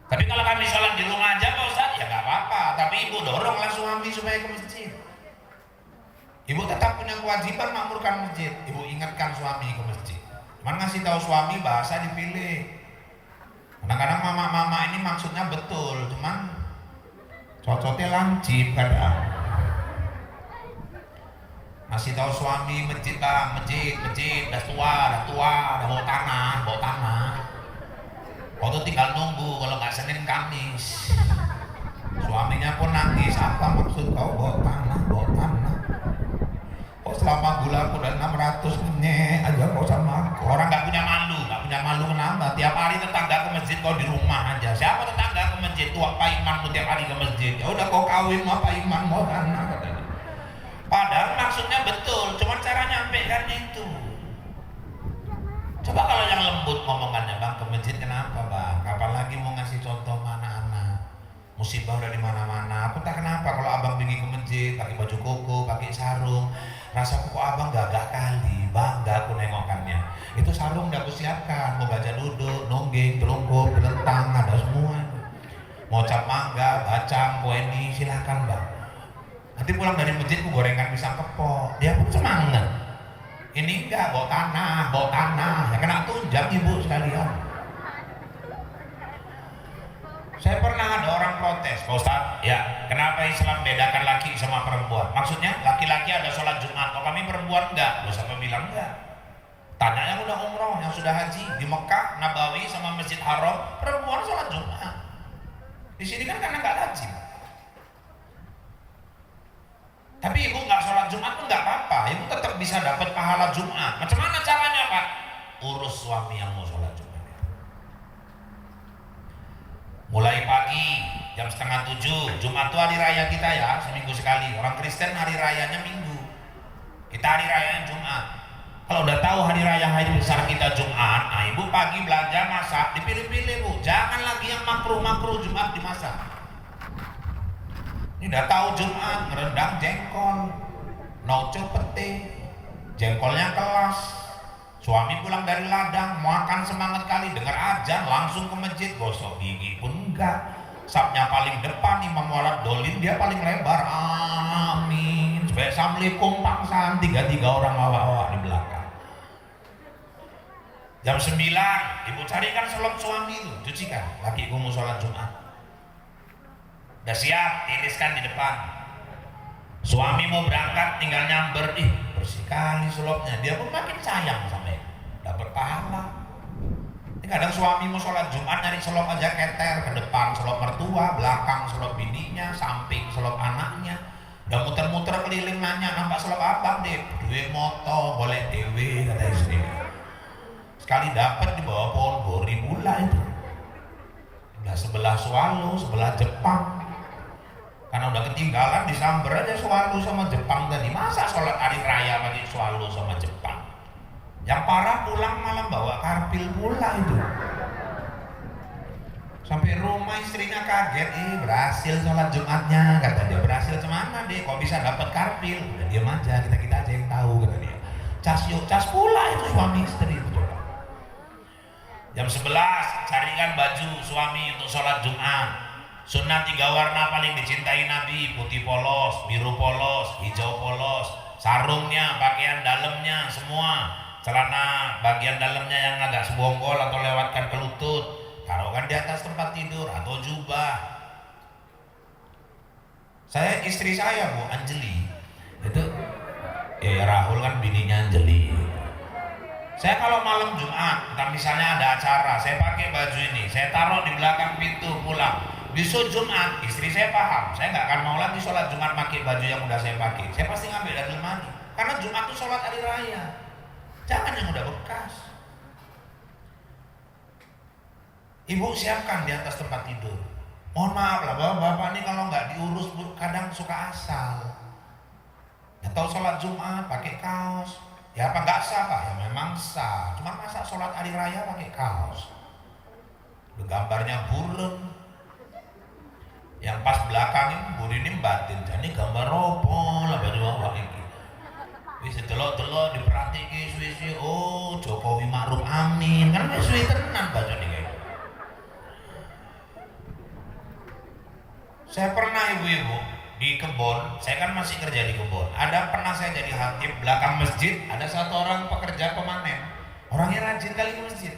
Tapi kalau kami sholat di rumah aja Pak Ustadz, ya gak apa-apa. Tapi ibu doronglah suami supaya ke masjid. Ibu tetap punya kewajiban makmurkan masjid. Ibu ingatkan suami ke masjid. Cuman ngasih tahu suami bahasa dipilih. Kadang-kadang mama-mama ini maksudnya betul, cuman cocoknya lancip kadang. Ngasih tahu suami masjid Bang, masjid, udah tua, udah bawa tanah. Kau tuh tinggal nunggu kalau nggak Senin Kamis. Suaminya pun nangis, apa maksud kau bawa tanah? Kok selama bulan aku udah 600 menye aja kau sama aku. Orang nggak punya malu kenapa? Tiap hari tetangga ke masjid, kau di rumah aja. Siapa tetangga ke masjid? Tua Pak Iman tiap hari ke masjid. Ya udah kau kawin sama Pak Iman mau tanah katanya. Padahal maksudnya betul, cuman cara nyampaikannya itu. Coba kalau yang lembut ngomongannya, Bang ke masjid kenapa Bang? Kapan lagi mau ngasih contoh mana anak? Musibah udah di mana-mana. Aku tak kenapa kalau abang pergi ke masjid pakai baju koko, pakai sarung. Rasa kok abang gagah kali, bangga aku nengokannya. Itu sarung udah aku siapkan, mau baca duduk, nonggeng, telungkup, telentang, ada semua. Mau cap mangga, bacang, poeni, silakan Bang. Nanti pulang dari masjid aku gorengan pisang kepok. Dia pun semangat. Ini enggak, bawa tanah, ya kena tunjang ibu sekalian. Saya pernah ada orang protes, Pak Ustadz, ya kenapa Islam bedakan laki sama perempuan? Maksudnya laki-laki ada sholat Jumat, kalau kami perempuan enggak, Gak usah bilang enggak. Tanya yang udah umroh, yang sudah haji di Mekah, Nabawi sama Masjid Haram, perempuan sholat Jumat. Di sini kan karena enggak haji. Tapi ibu nggak sholat Jumat pun nggak apa-apa, ibu tetap bisa dapat pahala Jumat. Macam mana caranya Pak? Urus suami yang mau sholat Jumat. Mulai pagi jam setengah 7. Jumat itu hari raya kita ya, seminggu sekali. Orang Kristen hari rayanya Minggu, kita hari rayanya Jumat. Kalau udah tahu hari raya hari besar kita Jumat, nah ibu pagi belanja masak, dipilih-pilih bu, jangan lagi yang makruh-makruh Jumat dimasak. Ini udah tahu Jumat, ngerendang jengkol, nauco pete, jengkolnya kelas. Suami pulang dari ladang, makan semangat kali, dengar azan langsung ke masjid, gosok gigi pun enggak. Sapnya paling depan, Imam Walad Dolin dia paling lebar, amin. Assalamualaikum pangsan, 3 orang awak-awak di belakang. Jam 9, ibu carikan sholat suami itu, cucikan, lakiku mau sholat Jumat. Udah siap, tiriskan di depan. Suami mau berangkat, tinggal nyamber, bersih kali sulapnya. Dia pun makin sayang sama itu, dapat pahala. Ini kadang suami mau sholat Jumat nyari sulap aja keter, ke depan sulap mertua, belakang sulap bininya, samping sulap anaknya. Udah muter-muter keliling nanya, nampak sulap apa deh? Duwe moto, boleh dewe, kata istri. Sekali dapat di bawah pohon gori pula itu. Udah sebelah Swallow, sebelah Jepang. Karena udah ketinggalan disamber aja Swallow sama Jepang tadi. Masa sholat hari raya bagi Swallow sama Jepang? Yang parah pulang malam bawa karpil pula itu. Sampai rumah istrinya kaget, berhasil sholat Jumatnya, kata dia. Berhasil kemana deh? Kok bisa dapat karpil? Udah diam aja, kita aja yang tahu, kata dia. Cas pula itu suami istri itu. Jam 11 carikan baju suami untuk sholat Jumat. Sunnah 3 warna paling dicintai Nabi, putih polos, biru polos, hijau polos, sarungnya, pakaian dalamnya semua, celana bagian dalamnya yang agak sebonggol atau lewatkan ke lutut, taruhkan di atas tempat tidur atau jubah. Istri saya Bu Anjeli itu, Rahul kan bininya Anjeli. Saya kalau malam Jumat, entah misalnya ada acara, saya pakai baju ini, saya taruh di belakang pintu pulang. Besok Jumat, istri saya paham, saya nggak akan mau lagi sholat Jumat pakai baju yang udah saya pakai. Saya pasti ngambil dari lemari, karena Jumat itu sholat hari raya. Jangan yang udah bekas. Ibu siapkan di atas tempat tidur. Mohon maaf lah, bapak-bapak ini kalau nggak diurus kadang suka asal. Ya tahu sholat Jumat pakai kaos. Ya apa nggak sah Pak? Ya memang sah. Cuma masa sholat hari raya pakai kaos? Gambarnya burung. Yang pas belakang ini batin. Jadi gambar ropo lah baju awak ini. Wis delok-delok diperhatike suwi-suwi. Oh, Jokowi Ma'ruf Amin. Kan wis suwi tenan baju ini kayak. Saya pernah ibu-ibu di kebun, saya kan masih kerja di kebun. Pernah saya jadi khatib belakang masjid, ada satu orang pekerja pemanen. Orangnya rajin kali ke masjid.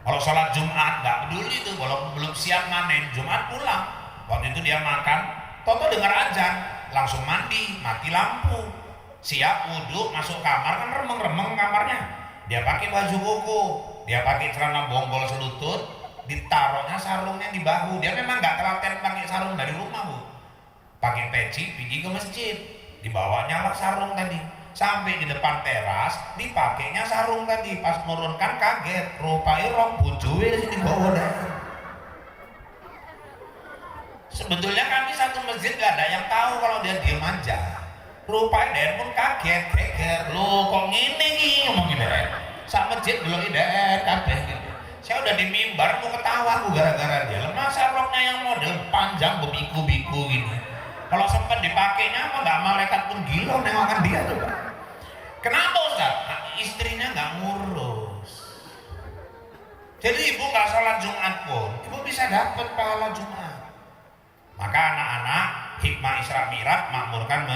Kalau sholat Jumat nggak peduli tuh, kalau belum siap manen, Jumat pulang. Waktu itu dia makan, toto dengar azan, langsung mandi, mati lampu, siap wudhu, masuk kamar kan remeng-remeng kamarnya. Dia pakai baju koko, dia pakai celana bonggol selutut, ditaruhnya sarungnya di bahu. Dia memang nggak telaten pakai sarung dari rumah Bu. Pakai peci, pergi ke masjid, dibawanya lah sarung tadi, sampai di depan teras, dipakainya sarung tadi. Pas menurunkan kaget, rupanya rong bujuwe di bawah dah. Sebetulnya kami satu masjid gak ada yang tahu kalau dia diem aja. Rupanya dia pun kaget, geger, lo kok ngene nih ngomong gini. Sak masjid belum ide kabeh gitu. Saya udah di mimbar mau ketawa aku gara-gara dia. Masa roknya yang model panjang bebiku-biku gini. Kalau sempat dipakainya apa nggak malaikat pun gila nengokan dia tuh Pak. Kenapa Ustaz? Istrinya nggak ngurus. Jadi ibu nggak sholat Jumat pun, ibu bisa dapat pahala Jumat. Maka anak-anak hikmah Isra Mi'raj makmurkan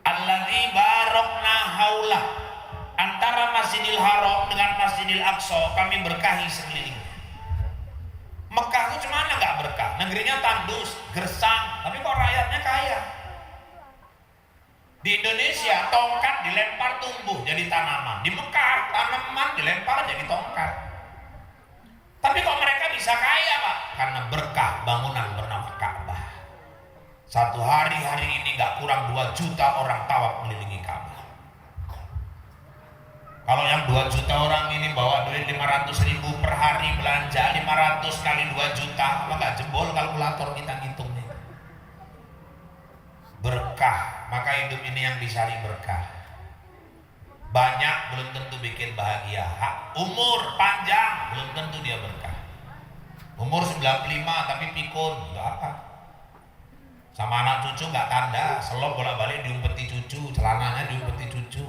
Alladzi barokna haulah, antara Masjidil Haram dengan Masjidil Aqsa kami berkahi sekeliling. Mekah itu cemana nggak berkah, negerinya tandus, gersang, tapi kok rakyatnya kaya. Di Indonesia tongkat dilempar tumbuh jadi tanaman, di Mekah tanaman dilempar jadi tongkat. Tapi kok mereka bisa kaya Pak? Karena berkah bangunan bernama Ka'bah. Satu hari ini nggak kurang 2 juta orang tawaf melilingi Ka'bah. Kalau yang 2 juta orang ini bawa duit 500.000 per hari belanja 500 kali 2 juta, apa nggak jebol kalkulator kita ngitungnya. Berkah, maka hidup ini yang dicari berkah. Banyak belum tentu bikin bahagia. Umur panjang belum tentu dia berkah. Umur 95 tapi pikun, nggak apa. Sama anak cucu nggak tanda, selop bolak-balik diumpeti cucu, celananya diumpeti cucu.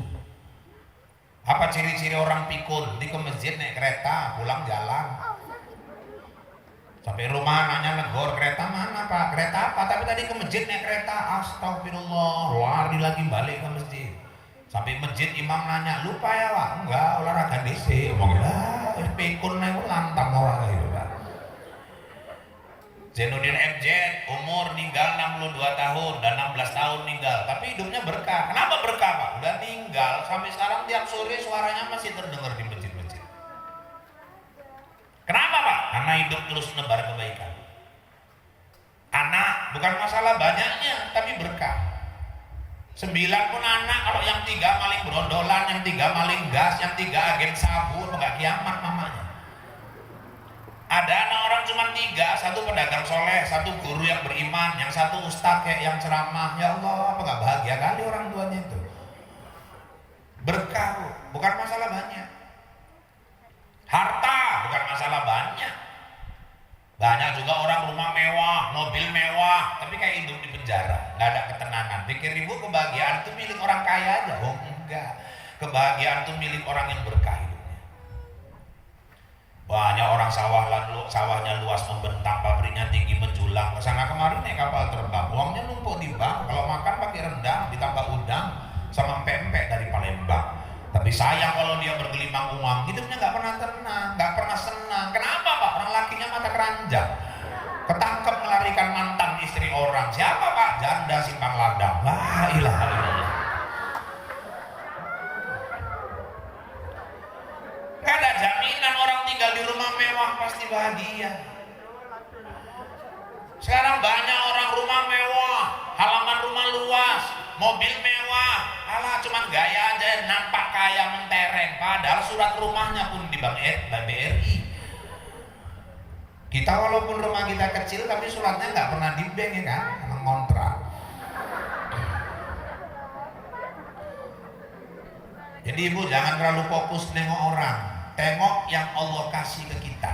Apa ciri-ciri orang pikun? Di ke masjid naik kereta, pulang jalan. Sampai rumah anaknya negor, kereta mana pak? Kereta apa? Tapi tadi ke masjid naik kereta. Astagfirullah, lari lagi balik ke masjid. Sampai masjid imam nanya, lupa ya pak? Enggak, olahraga DC. Omong lah, pikun naik lantang orang itu pak. Zainuddin MZ umur meninggal 62 tahun dan 16 tahun meninggal, tapi hidupnya berkah. Kenapa berkah pak? Udah meninggal sampai sekarang tiap sore suaranya masih terdengar di masjid-masjid. Kenapa pak? Karena hidup terus menebar kebaikan. Anak bukan masalah banyaknya, tapi berkah. 9 pun anak, kalau yang 3 maling berondolan, yang 3 maling gas, yang 3 agen sabu, enggak kiamat mamanya. Ada anak orang cuma 3, 1 pedagang soleh, 1 guru yang beriman, yang 1 ustadz kayak yang ceramah. Ya Allah, apa gak bahagia kali orang tuanya itu. Berkah, bukan masalah banyak. Harta, bukan masalah banyak. Banyak juga orang rumah mewah, mobil mewah, tapi kayak hidup di penjara, gak ada ketenangan. Pikir ibu kebahagiaan itu milik orang kaya aja. Oh enggak, kebahagiaan itu milik orang yang berkah. Banyak orang sawahnya luas membentang, pabriknya tinggi menjulang, kesana kemari naik kapal terbang, uangnya numpuk di bank, kalau makan pakai rendang ditambah udang sama pempek dari Palembang. Tapi sayang kalau dia bergelimang uang, hidupnya nggak pernah tenang, nggak pernah senang. Kenapa pak? Orang lakinya mata keranjang, ketangkep melarikan mantan istri orang. Siapa pak? Janda simpang ladang. La ilaha illallah. Gak ada jaminan orang tinggal di rumah mewah pasti bahagia. Sekarang banyak orang rumah mewah, halaman rumah luas, mobil mewah, alah cuman gaya aja, nampak kaya mentereng. Padahal surat rumahnya pun di Bank BRI. Kita walaupun rumah kita kecil, tapi suratnya nggak pernah di bank ya kan, emang kontrak. Jadi ibu jangan terlalu fokus nengok orang, tengok yang Allah kasih ke kita.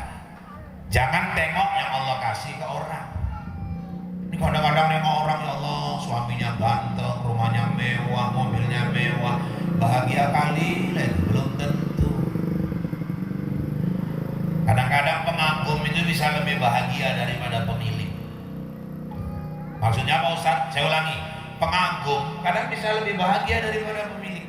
Jangan tengok yang Allah kasih ke orang. Ini kadang-kadang nengok orang, ya Allah suaminya ganteng, rumahnya mewah, mobilnya mewah, bahagia kali, belum tentu. Kadang-kadang pengagum itu bisa lebih bahagia daripada pemilik. Maksudnya Pak Ustadz, saya ulangi, pengagum kadang bisa lebih bahagia daripada pemilik.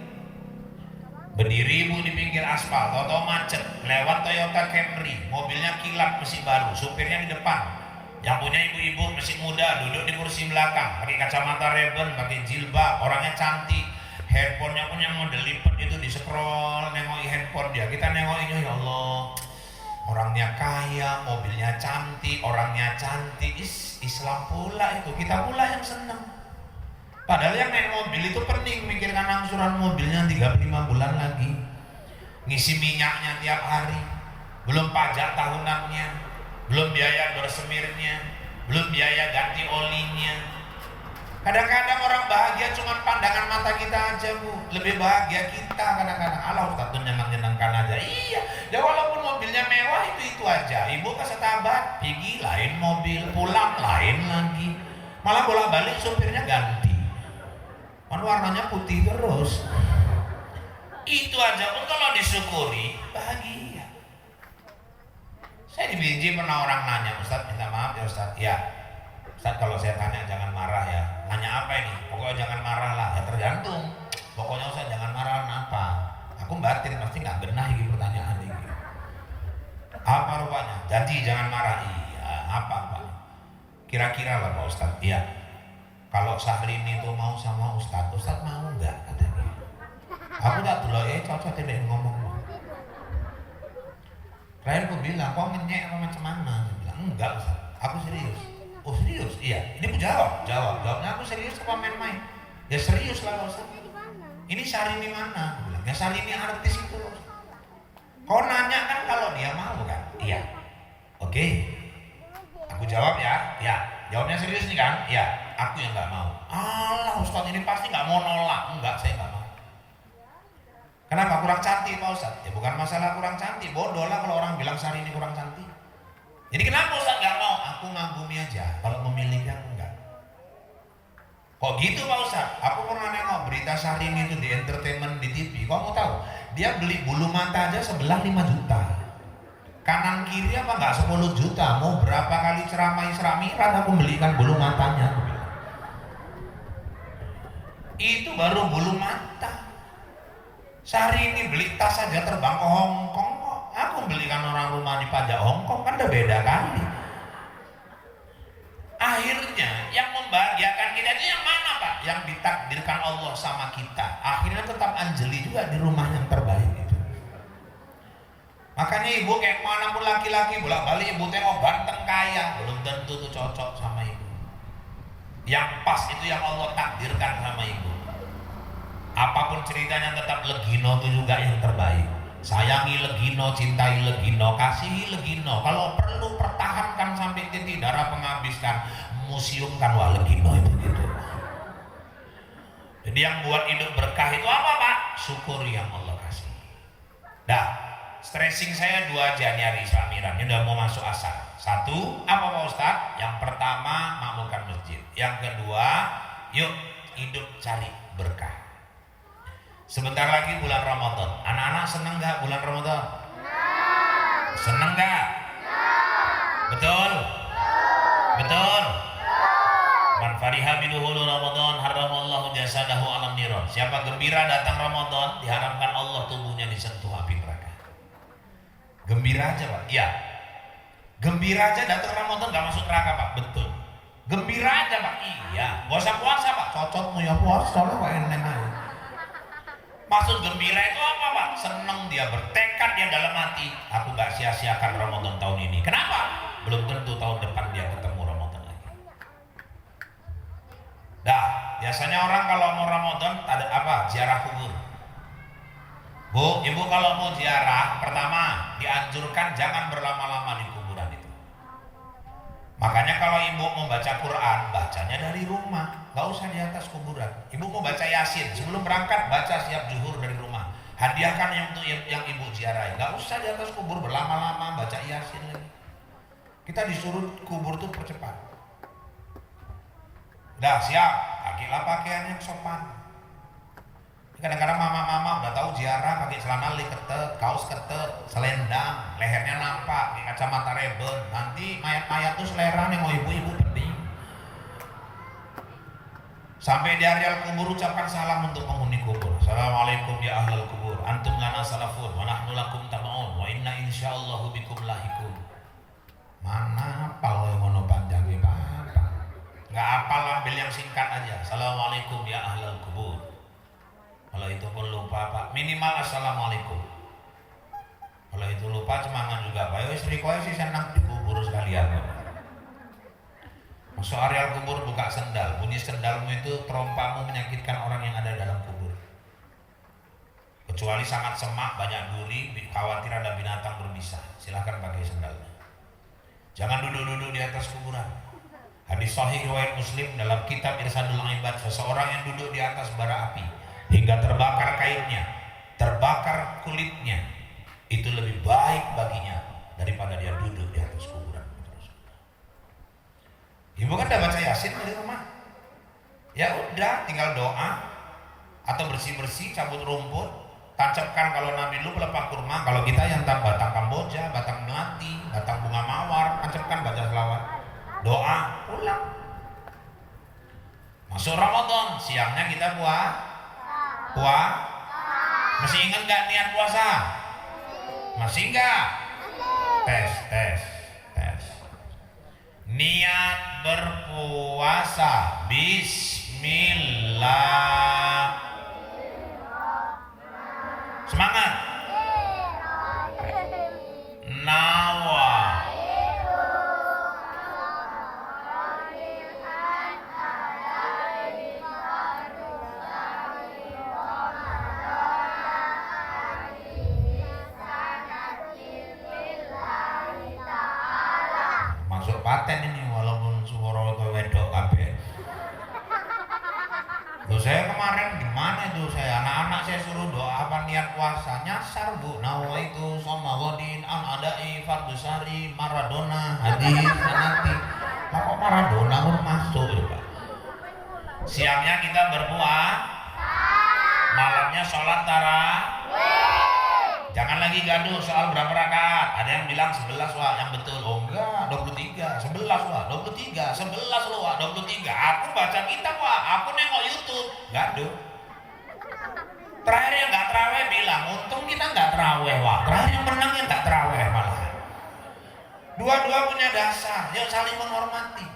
Berdiri ibu di pinggir aspal, tau-tau macet, lewat Toyota Camry, mobilnya kilap mesin baru, supirnya di depan. Yang punya ibu-ibu masih muda, duduk di kursi belakang, pakai kacamata Ray-Ban, pakai jilbab, orangnya cantik. Handphonenya pun yang model lipat itu di scroll, nengoki handphone dia. Kita nengokinya, ya Allah, orangnya kaya, mobilnya cantik, orangnya cantik. Islam pula itu, kita pula yang senang. Padahal yang naik mobil itu pening, mikirkan angsuran mobilnya 35 bulan lagi, ngisi minyaknya tiap hari, belum pajak tahunannya, belum biaya bersemirnya, belum biaya ganti olinya. Kadang-kadang orang bahagia cuma pandangan mata kita aja bu, lebih bahagia kita kadang-kadang. Allah Ustaz tuh nyenang-nyenangkan aja. Iya, ya walaupun mobilnya mewah itu aja. Ibu ke Setabat, pergi lain mobil, pulang lain lagi, malah bolak-balik supirnya ganti. Kan warnanya putih terus. Itu aja pun kalau disyukuri bahagia. Saya di BJ pernah orang nanya, Ustaz minta maaf ya Ustaz. Ya Ustaz kalau saya tanya jangan marah ya. Nanya apa ini? Pokoknya jangan marah lah. Ya tergantung. Pokoknya Ustaz jangan marah kenapa? Aku batin pasti nggak benar ini pertanyaan ini. Apa rupanya? Jadi jangan marah. Iya. Apa Pak? Kira-kira lah Pak Ustaz. Iya. Kalau Syahrini itu mau sama Ustadz, Ustadz mau enggak katanya? Aku tak dulu cocok tidak ngomong. Terakhir aku bilang, kok ngenyek apa macam mana? Dia bilang, enggak Ustadz, aku serius. Oh serius? Iya. Ini aku jawabnya aku serius apa main-main? Ya serius lah Ustadz. Ini Syahrini mana? Aku bilang, ya Syahrini artis itu loh. Kau nanya kan kalau dia mau kan? Oke, aku jawab ya. Ya, jawabnya serius nih kan? Ya, aku yang nggak mau. Alah, Ustadz ini pasti nggak mau nolak. Enggak, saya nggak mau. Kenapa? Kurang cantik Pak Ustadz? Ya bukan masalah kurang cantik, bodoh lah kalau orang bilang Syahrini kurang cantik. Jadi kenapa Ustadz nggak mau? Aku ngagumi aja, kalau memiliki aku enggak. Kok gitu Pak Ustadz? Aku pernah nengok berita Syahrini itu di entertainment di TV. Kok mau tahu? Dia beli bulu mata aja sebelah 5 juta. Kanan kiri apa enggak 10 juta. Mau berapa kali ceramah Isra Mi'raj aku belikan bulu matanya. Itu baru bulu mata. Syahrini beli tas saja terbang ke Hong Kong kok. Aku belikan orang rumah di pajak Hong Kong, kan udah beda kali. Akhirnya yang membahagiakan kita itu yang mana Pak? Yang ditakdirkan Allah sama kita. Akhirnya tetap Anjeli juga di rumah yang terbaik itu. Makanya ibu kayak manapun laki-laki bolak-balik ibu tengok ganteng kaya, belum tentu tuh cocok sama ibu. Yang pas itu yang Allah takdirkan sama ibu. Apapun ceritanya tetap Legino itu juga yang terbaik. Sayangi Legino, cintai Legino, kasihi Legino. Kalau perlu pertahankan sampai titik darah penghabiskan, museumkan wah Legino itu gitu. Jadi yang buat hidup berkah itu apa Pak? Syukuri yang Allah kasih. Dah, stressing saya 2 aja nih hari Isra Mi'raj. Ini udah mau masuk asar. 1, apa Pak Ustadz? Yang pertama makmurkan masjid. Yang kedua, yuk hidup cari berkah. Sebentar lagi bulan Ramadan. Anak-anak seneng gak bulan Ramadan? Seneng gak? Betul? Betul? Man fariha biduhulu Ramadan haramallahu jasadahu alam niron. Siapa gembira datang Ramadan, diharamkan Allah tubuhnya disentuh api neraka. Gembira aja Pak? Iya. Gembira aja datang Ramadan gak masuk neraka Pak? Betul. Gembira aja Pak? Iya. Gak usah puasa Pak? Cocokmu ya puasa, soalnya Pak enak aja. Maksud gembira itu apa Pak? Seneng dia, bertekad dia dalam hati. Aku gak sia-siakan Ramadan tahun ini. Kenapa? Belum tentu tahun depan dia ketemu Ramadan lagi. Dah, biasanya orang kalau mau Ramadan ada apa? Ziarah kubur. Bu, ibu kalau mau ziarah, pertama dianjurkan jangan berlama-lama di kuburan itu. Makanya kalau ibu mau baca Quran, bacanya dari rumah, gak usah di atas kuburan. Ibu mau baca Yasin, sebelum berangkat baca siap zuhur dari rumah. Hadiahkan yang untuk yang ibu ziarahi. Gak usah di atas kubur berlama-lama baca Yasin lagi. Kita disuruh kubur tuh percepat. Udah siap, pakailah pakaian yang sopan. Kadang-kadang mama-mama udah tahu ziarah pakai celana ketet, kaos ketet, selendang, lehernya nampak, pakai kacamata rebel. Nanti mayat-mayat tuh selera nih mau ibu-ibu pedih. Sampai di areal kubur ucapkan salam untuk penghuni kubur. Assalamualaikum ya ahlal kubur. Antum lana salafun, wa nahnu lakum tabaun, wa inna insyaallahu bikum lahiqun. Mana apal yang mau panjang nih Pak? Nggak apal, ambil yang singkat aja. Assalamualaikum ya ahlal kubur. Kalau itu pun lupa Pak, minimal assalamualaikum. Kalau itu lupa cemangan juga Pak. Istri kau sih senang dikubur sekalian. Masuk areal kubur buka sendal. Bunyi sendalmu itu terompamu menyakitkan orang yang ada dalam kubur. Kecuali sangat semak, banyak duri, khawatir ada binatang berbisa. Silahkan pakai sendalnya. Jangan duduk-duduk di atas kuburan. Hadis sahih riwayat Muslim dalam kitab Irsadul Ibad, seseorang yang duduk di atas bara api hingga terbakar kainnya, terbakar kulitnya, itu lebih baik baginya daripada dia duduk di atas kuburan. Ibu kan udah baca Yasin di rumah, ya udah tinggal doa atau bersih-bersih, cabut rumput, tancapkan kalau Nabi lu pelepah kurma, kalau kita yang batang Kamboja, batang melati, batang bunga mawar, tancapkan baca selawat, doa, pulang. Masuk Ramadan, siangnya kita masih ingat gak niat puasa? Masih enggak? Tes. Niat berpuasa. Bismillah. Semangat. Nawa. paten ini walaupun suara itu wedok kabeh. Loh saya kemarin gimana itu saya anak-anak saya suruh doa apa niat puasa nyasar bu nawaitu somagodin an adai fardusari Maradona hadis nanti lah kok Maradona pun masuk ya Pak. Siangnya kita berpuasa, malamnya sholat tarawih. Jangan lagi gaduh soal berapa rakaat. Ada yang bilang 11 wah yang betul. Oh enggak, 23, 11 wah, 23, 11 loh wah, 23. Aku baca kitab wah, aku nengok YouTube. Gaduh. Terakhir yang nggak terawih bilang, untung kita nggak terawih wah. Terakhir yang menang yang nggak terawih malah. Dua-dua punya dasar, yuk saling menghormati.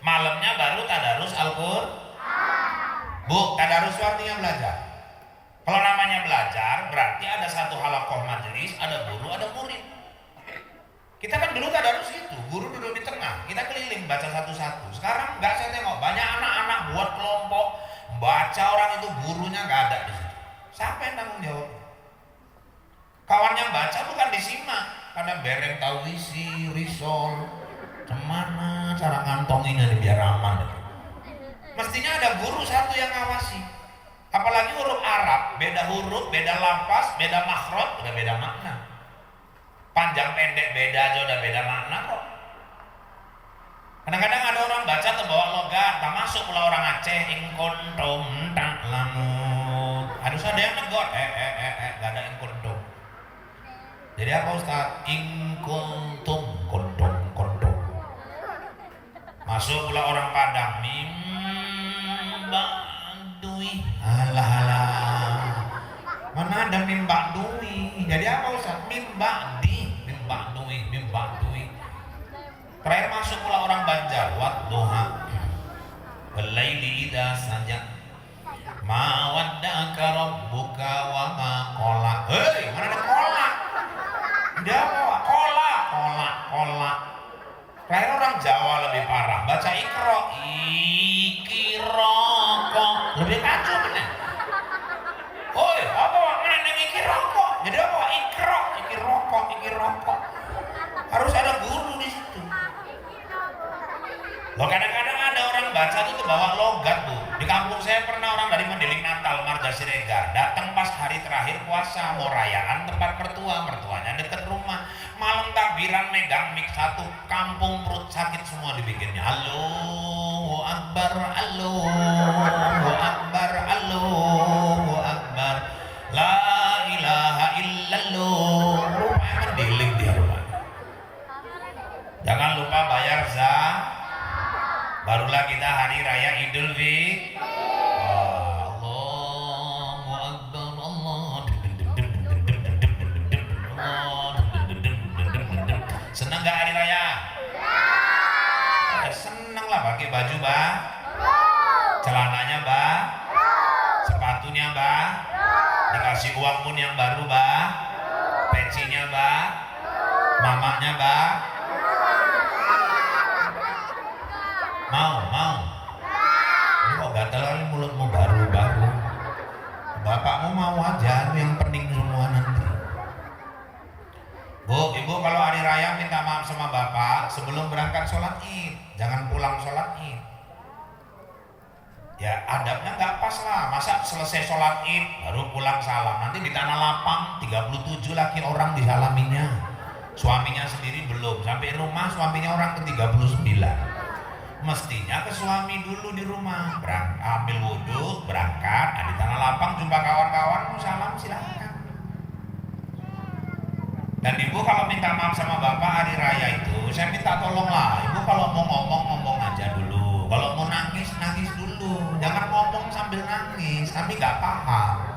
Malamnya baru tadarus Al-Qur'an. Bu, tadarus itu artinya belajar. Kalau namanya belajar, berarti ada satu halakoh majelis, ada guru, ada murid. Kita kan dulu tadarus gitu, guru duduk di tengah, kita keliling baca satu-satu. Sekarang nggak, saya tengok banyak anak-anak buat kelompok, baca orang itu gurunya nggak ada di situ. Siapa yang tanggung jawab? Kawan yang baca bukan disimak, kadang bereng tahu isi, risol, cemana cara ngantonginnya biar aman. Mestinya ada guru satu yang ngawasi. Apalagi huruf Arab, beda huruf, beda lafaz, beda makhraj, udah beda makna. Panjang pendek beda aja udah beda makna kok. Kadang-kadang ada orang baca terbawa logat, tak masuk pula orang Aceh, ingkontom tak lamun. Harus ada yang negor, gak ada ingkontom. Jadi apa Ustaz? Ingkontom, kontom. Masuk pula orang Padang, mimba dui, alah, mana ada mimba dui? Jadi apa Ustaz? Mimba dui. Terakhir masuk pula orang Banjar, wadduha, walaili idza saja, ma waddaka rabbuka wa ma qala. Hei, mana ada kolak? Dia apa? Kolak. Terakhir orang Jawa lebih parah, baca ikro kok lebih kacau bener. Oi, apa mana neng iki rokok? Jadi apa? Iki rokok. Harus ada guru di situ. Loh kadang-kadang ada orang baca tuh bawa logat tuh. Di kampung saya pernah orang dari Mendeling Natal, Marga Siregar, datang pas hari terakhir puasa mau rayaan tempat mertuanya deket rumah. Malam takbiran megang mic satu, kampung perut sakit semua dibikinnya. Allahu Akbar, Allahu Akbar, Allahu Akbar, la ilaha illallah. Rupanya mendiling dia rumahnya. Jangan lupa bayar zakat. Barulah kita hari raya Idul Fitri. Allahu Akbar, Allah. Senang gak hari raya? Ya, senang lah, pakai baju celananya sepatunya dikasih uang pun yang baru pensinya mamanya mau ini kok gatel kali mulutmu baru bapakmu mau aja yang pening semua nanti. Bu, ibu kalau hari raya minta maaf sama bapak sebelum berangkat sholat id, jangan pulang sholat id. Ya adabnya nggak pas lah, masa selesai sholat id baru pulang salam, nanti di Tanah Lapang 37 laki orang disalaminya, suaminya sendiri belum, sampai rumah suaminya orang ke 39. Mestinya ke suami dulu di rumah, ambil wudhu, berangkat, di Tanah Lapang jumpa kawan-kawan, salam silakan. Dan ibu kalau minta maaf sama bapak hari raya itu, saya minta tolonglah, ibu kalau mau ngomong aja dulu, kalau mau nangis dulu, jangan ngomong sambil nangis, kami nggak paham.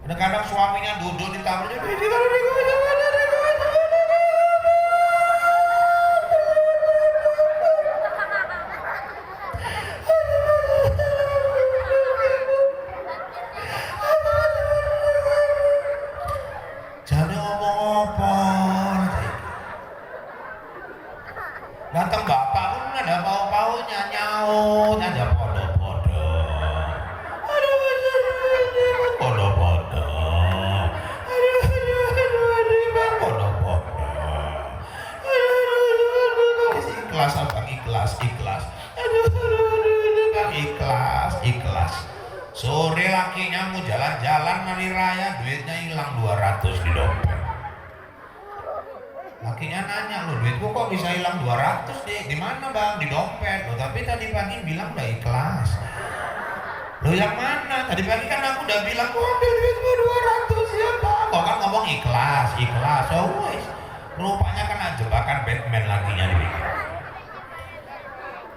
Kadang-kadang suaminya duduk di tamannya, datang bapak pun ada bau-baunya, nyaut ada podo-podo. Lakinya nanya, "Loh, duitku kok bisa hilang 200 deh? Di mana bang?" "Di dompet." "Loh, tapi tadi pagi bilang udah ikhlas." "Loh, yang mana? Tadi pagi kan aku udah bilang, kok ambil duitku 200 ya bang." Kok kan ngomong ikhlas. Oh wes. Rupanya kena jebakan Batman lakinya dibikin.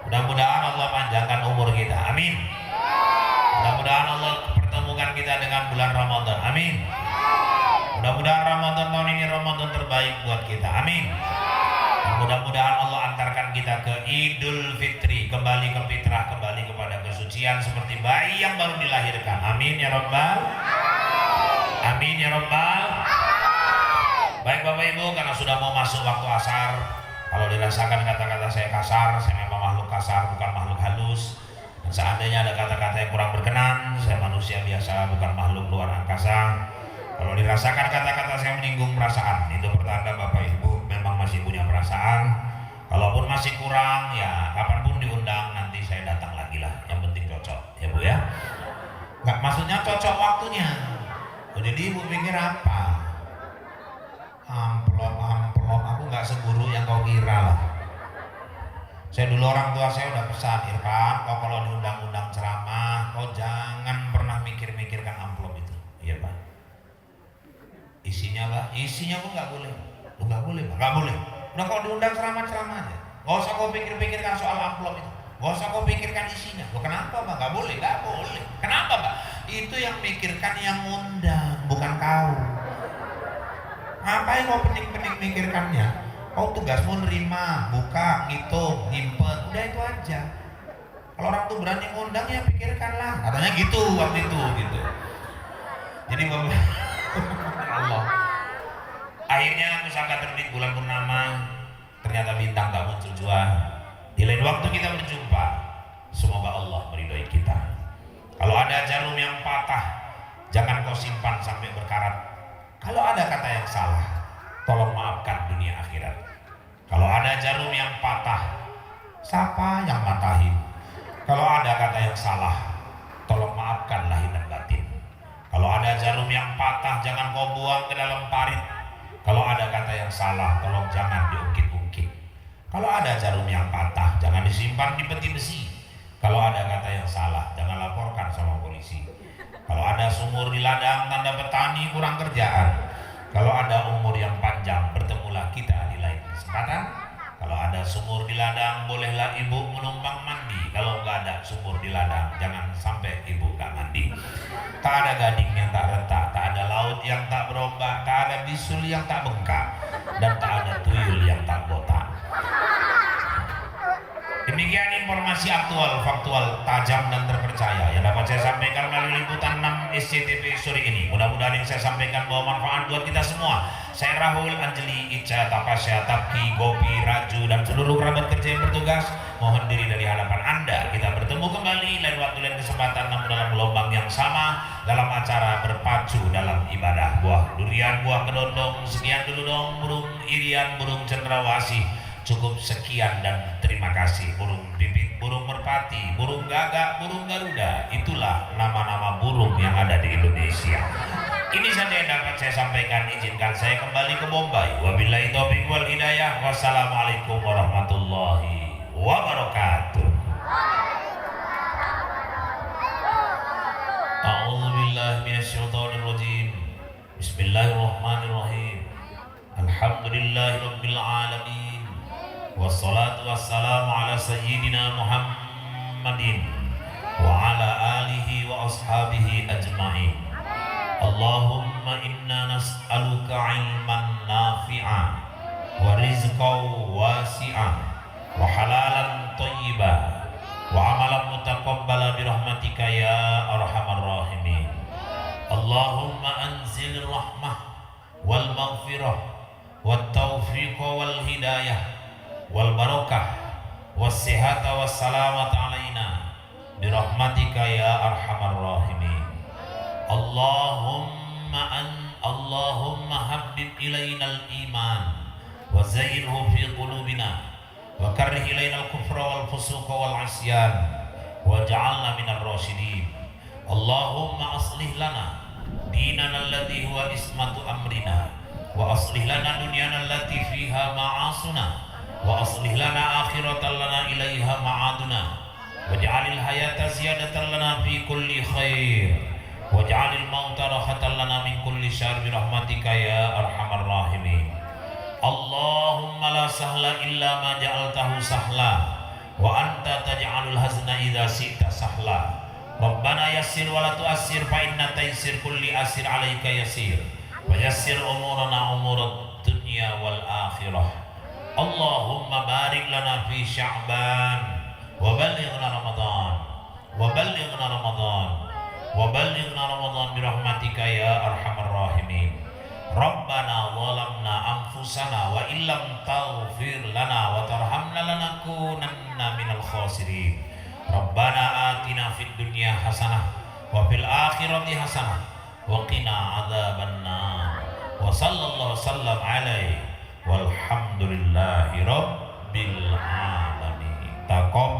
Mudah-mudahan Allah panjangkan umur kita. Amin. Mudah-mudahan Allah pertemukan kita dengan bulan Ramadan. Amin. Mudah-mudahan Ramadan tahun ini Ramadan terbaik buat kita. Amin. Dan mudah-mudahan Allah antarkan kita ke Idul Fitri, kembali ke fitrah, kembali kepada kesucian seperti bayi yang baru dilahirkan. Amin ya Rabbal. Amin ya Rabbal. Baik Bapak Ibu, karena sudah mau masuk waktu asar, kalau dirasakan kata-kata saya kasar, saya memang makhluk kasar, bukan makhluk halus. Dan seandainya ada kata-kata yang kurang berkenan, saya manusia biasa, bukan makhluk luar angkasa. Kalau dirasakan kata-kata saya menyinggung perasaan, itu pertanda Bapak Ibu memang masih punya perasaan. Kalaupun masih kurang, ya kapanpun diundang nanti saya datang lagi lah. Yang penting cocok, ya Bu ya. Nggak, maksudnya cocok waktunya. Oh, jadi Ibu pikir apa? Amplop, aku nggak seguru yang kau kira lah. Saya dulu orang tua saya udah pesan, "Irfan, kau kalau diundang-undang ceramah, kau jangan pernah mikir-mikirkan amplop itu." Iya Pak. Isinya Pak, isinya pun nggak boleh. Lu nggak boleh Pak, nggak boleh. Udah kau diundang ceramah aja. Nggak usah kau pikir-pikirkan soal amplop itu. Nggak usah kau pikirkan isinya. Loh, kenapa Pak? Nggak boleh, nggak boleh. Kenapa Pak? Itu yang mikirkan yang ngundang, bukan kau. Ngapain kau pening-pening mikirkannya? Kau tugasmu nerima, buka, ngitung, nyimpen, udah itu aja. Kalau orang tuh berani ngundang ya pikirkanlah. Katanya gitu waktu itu gitu. Jadi Bapak Allah. Akhirnya pusaka terbit bulan purnama, ternyata bintang tak muncul jua. Di lain waktu kita berjumpa. Semoga Allah meridhoi kita. Kalau ada jarum yang patah, jangan kau simpan sampai berkarat. Kalau ada kata yang salah, tolong maafkan dunia akhirat. Kalau ada jarum yang patah, siapa yang matahin? Kalau ada kata yang salah, tolong maafkan lahir dan batin. Kalau ada jarum yang patah, jangan kau buang ke dalam parit. Kalau ada kata yang salah, tolong jangan diungkit-ungkit. Kalau ada jarum yang patah, jangan disimpan di peti besi. Kalau ada kata yang salah, jangan laporkan sama polisi. Kalau ada sumur di ladang, tanda petani kurang kerjaan. Kalau ada umur yang panjang, bertemulah kita di lain kesempatan. Kalau ada sumur di ladang, bolehlah ibu menumpang mandi. Kalau nggak ada sumur di ladang, jangan sampai ibu nggak mandi. Tak ada gading yang tak retak, tak ada laut yang tak berombak, tak ada bisul yang tak bengkak, dan tak ada tuyul yang tak botak. Demikian informasi aktual, faktual, tajam dan terpercaya yang dapat saya sampaikan melalui liputan 6 SCTV sore ini. Mudah-mudahan yang saya sampaikan bawa manfaat buat kita semua. Saya Rahul, Anjeli, Ica, Tapasya, Tapki, Gopi, Raju, dan seluruh kerabat kerja yang bertugas mohon diri dari hadapan Anda. Kita bertemu kembali lain waktu lain kesempatan, namun dalam gelombang yang sama, dalam acara berpacu dalam ibadah. Buah durian, buah kedondong, sekian dulu dong burung irian, burung cendrawasih. Cukup sekian dan terima kasih. Burung pipit, burung merpati, burung gagak, burung garuda, itulah nama-nama burung yang ada di Indonesia. Ini saja yang dapat saya sampaikan. Izinkan saya kembali ke Bombay. Wabillahi taufiq wal hidayah. Wassalamualaikum warahmatullahi wabarakatuh. A'udzubillahi minasyaitonir rajim. Bismillahirrahmanirrahim. Alhamdulillahirabbil alamin. Wassalatu wassalamu ala sayyidina Muhammadin wa ala alihi wa ashabihi ajma'in. Allahumma inna nas'aluka ilman nafi'a wa rizqan wasi'a wa halalan thayyiba wa amalan mutaqabbala birahmatika ya arhamar rahimin. Allahumma anzil rahmah wal maghfirah wat taufiq wal hidayah wal barakah was sihata was salamat alaina birahmatika ya arhamar rahimin. Allahumma habbib ilainal iman wa zayyinhu fi qulubina wa karrih ilainal kufra wal fusuqa wal asyan waj'alna minar rasyidin. Allahumma aslih lana dinana alladhi huwa ismatu amrina wa aslih lana dunyana allati fiha ma'asuna wa aslih lana akhiratan lana ilaiha ma'aduna waj'alil hayata ziyadatan lana fi kulli khair waj'alil mauta rahatan lana min kulli syarr bi rahmatika ya arhamar rahimin. Allahumma la sahla illa ma ja'altahu sahla wa anta taj'alul hazna idza syi'ta sahla. Rabbana yassir wa la tu'assir fa inna taysir kulli asir 'alaika yasir wa yassir umurana umurad dunya wal akhirah. Allahumma barik lana fi Sya'ban wa ballighna Ramadan wa ballighna Ramadan wa ballighna Ramadan bi rahmatika ya arhamar rahimin. Rabbana zalamna anfusana wa illam taghfir lana wa tarhamna lanakunanna minal khasirin. Rabbana atina fid dunya hasanah wa fil akhirati hasanah wa qina adzabannar. Wa sallallahu sallam alaihi walhamdulillahi rabbil alamin. Taqabbal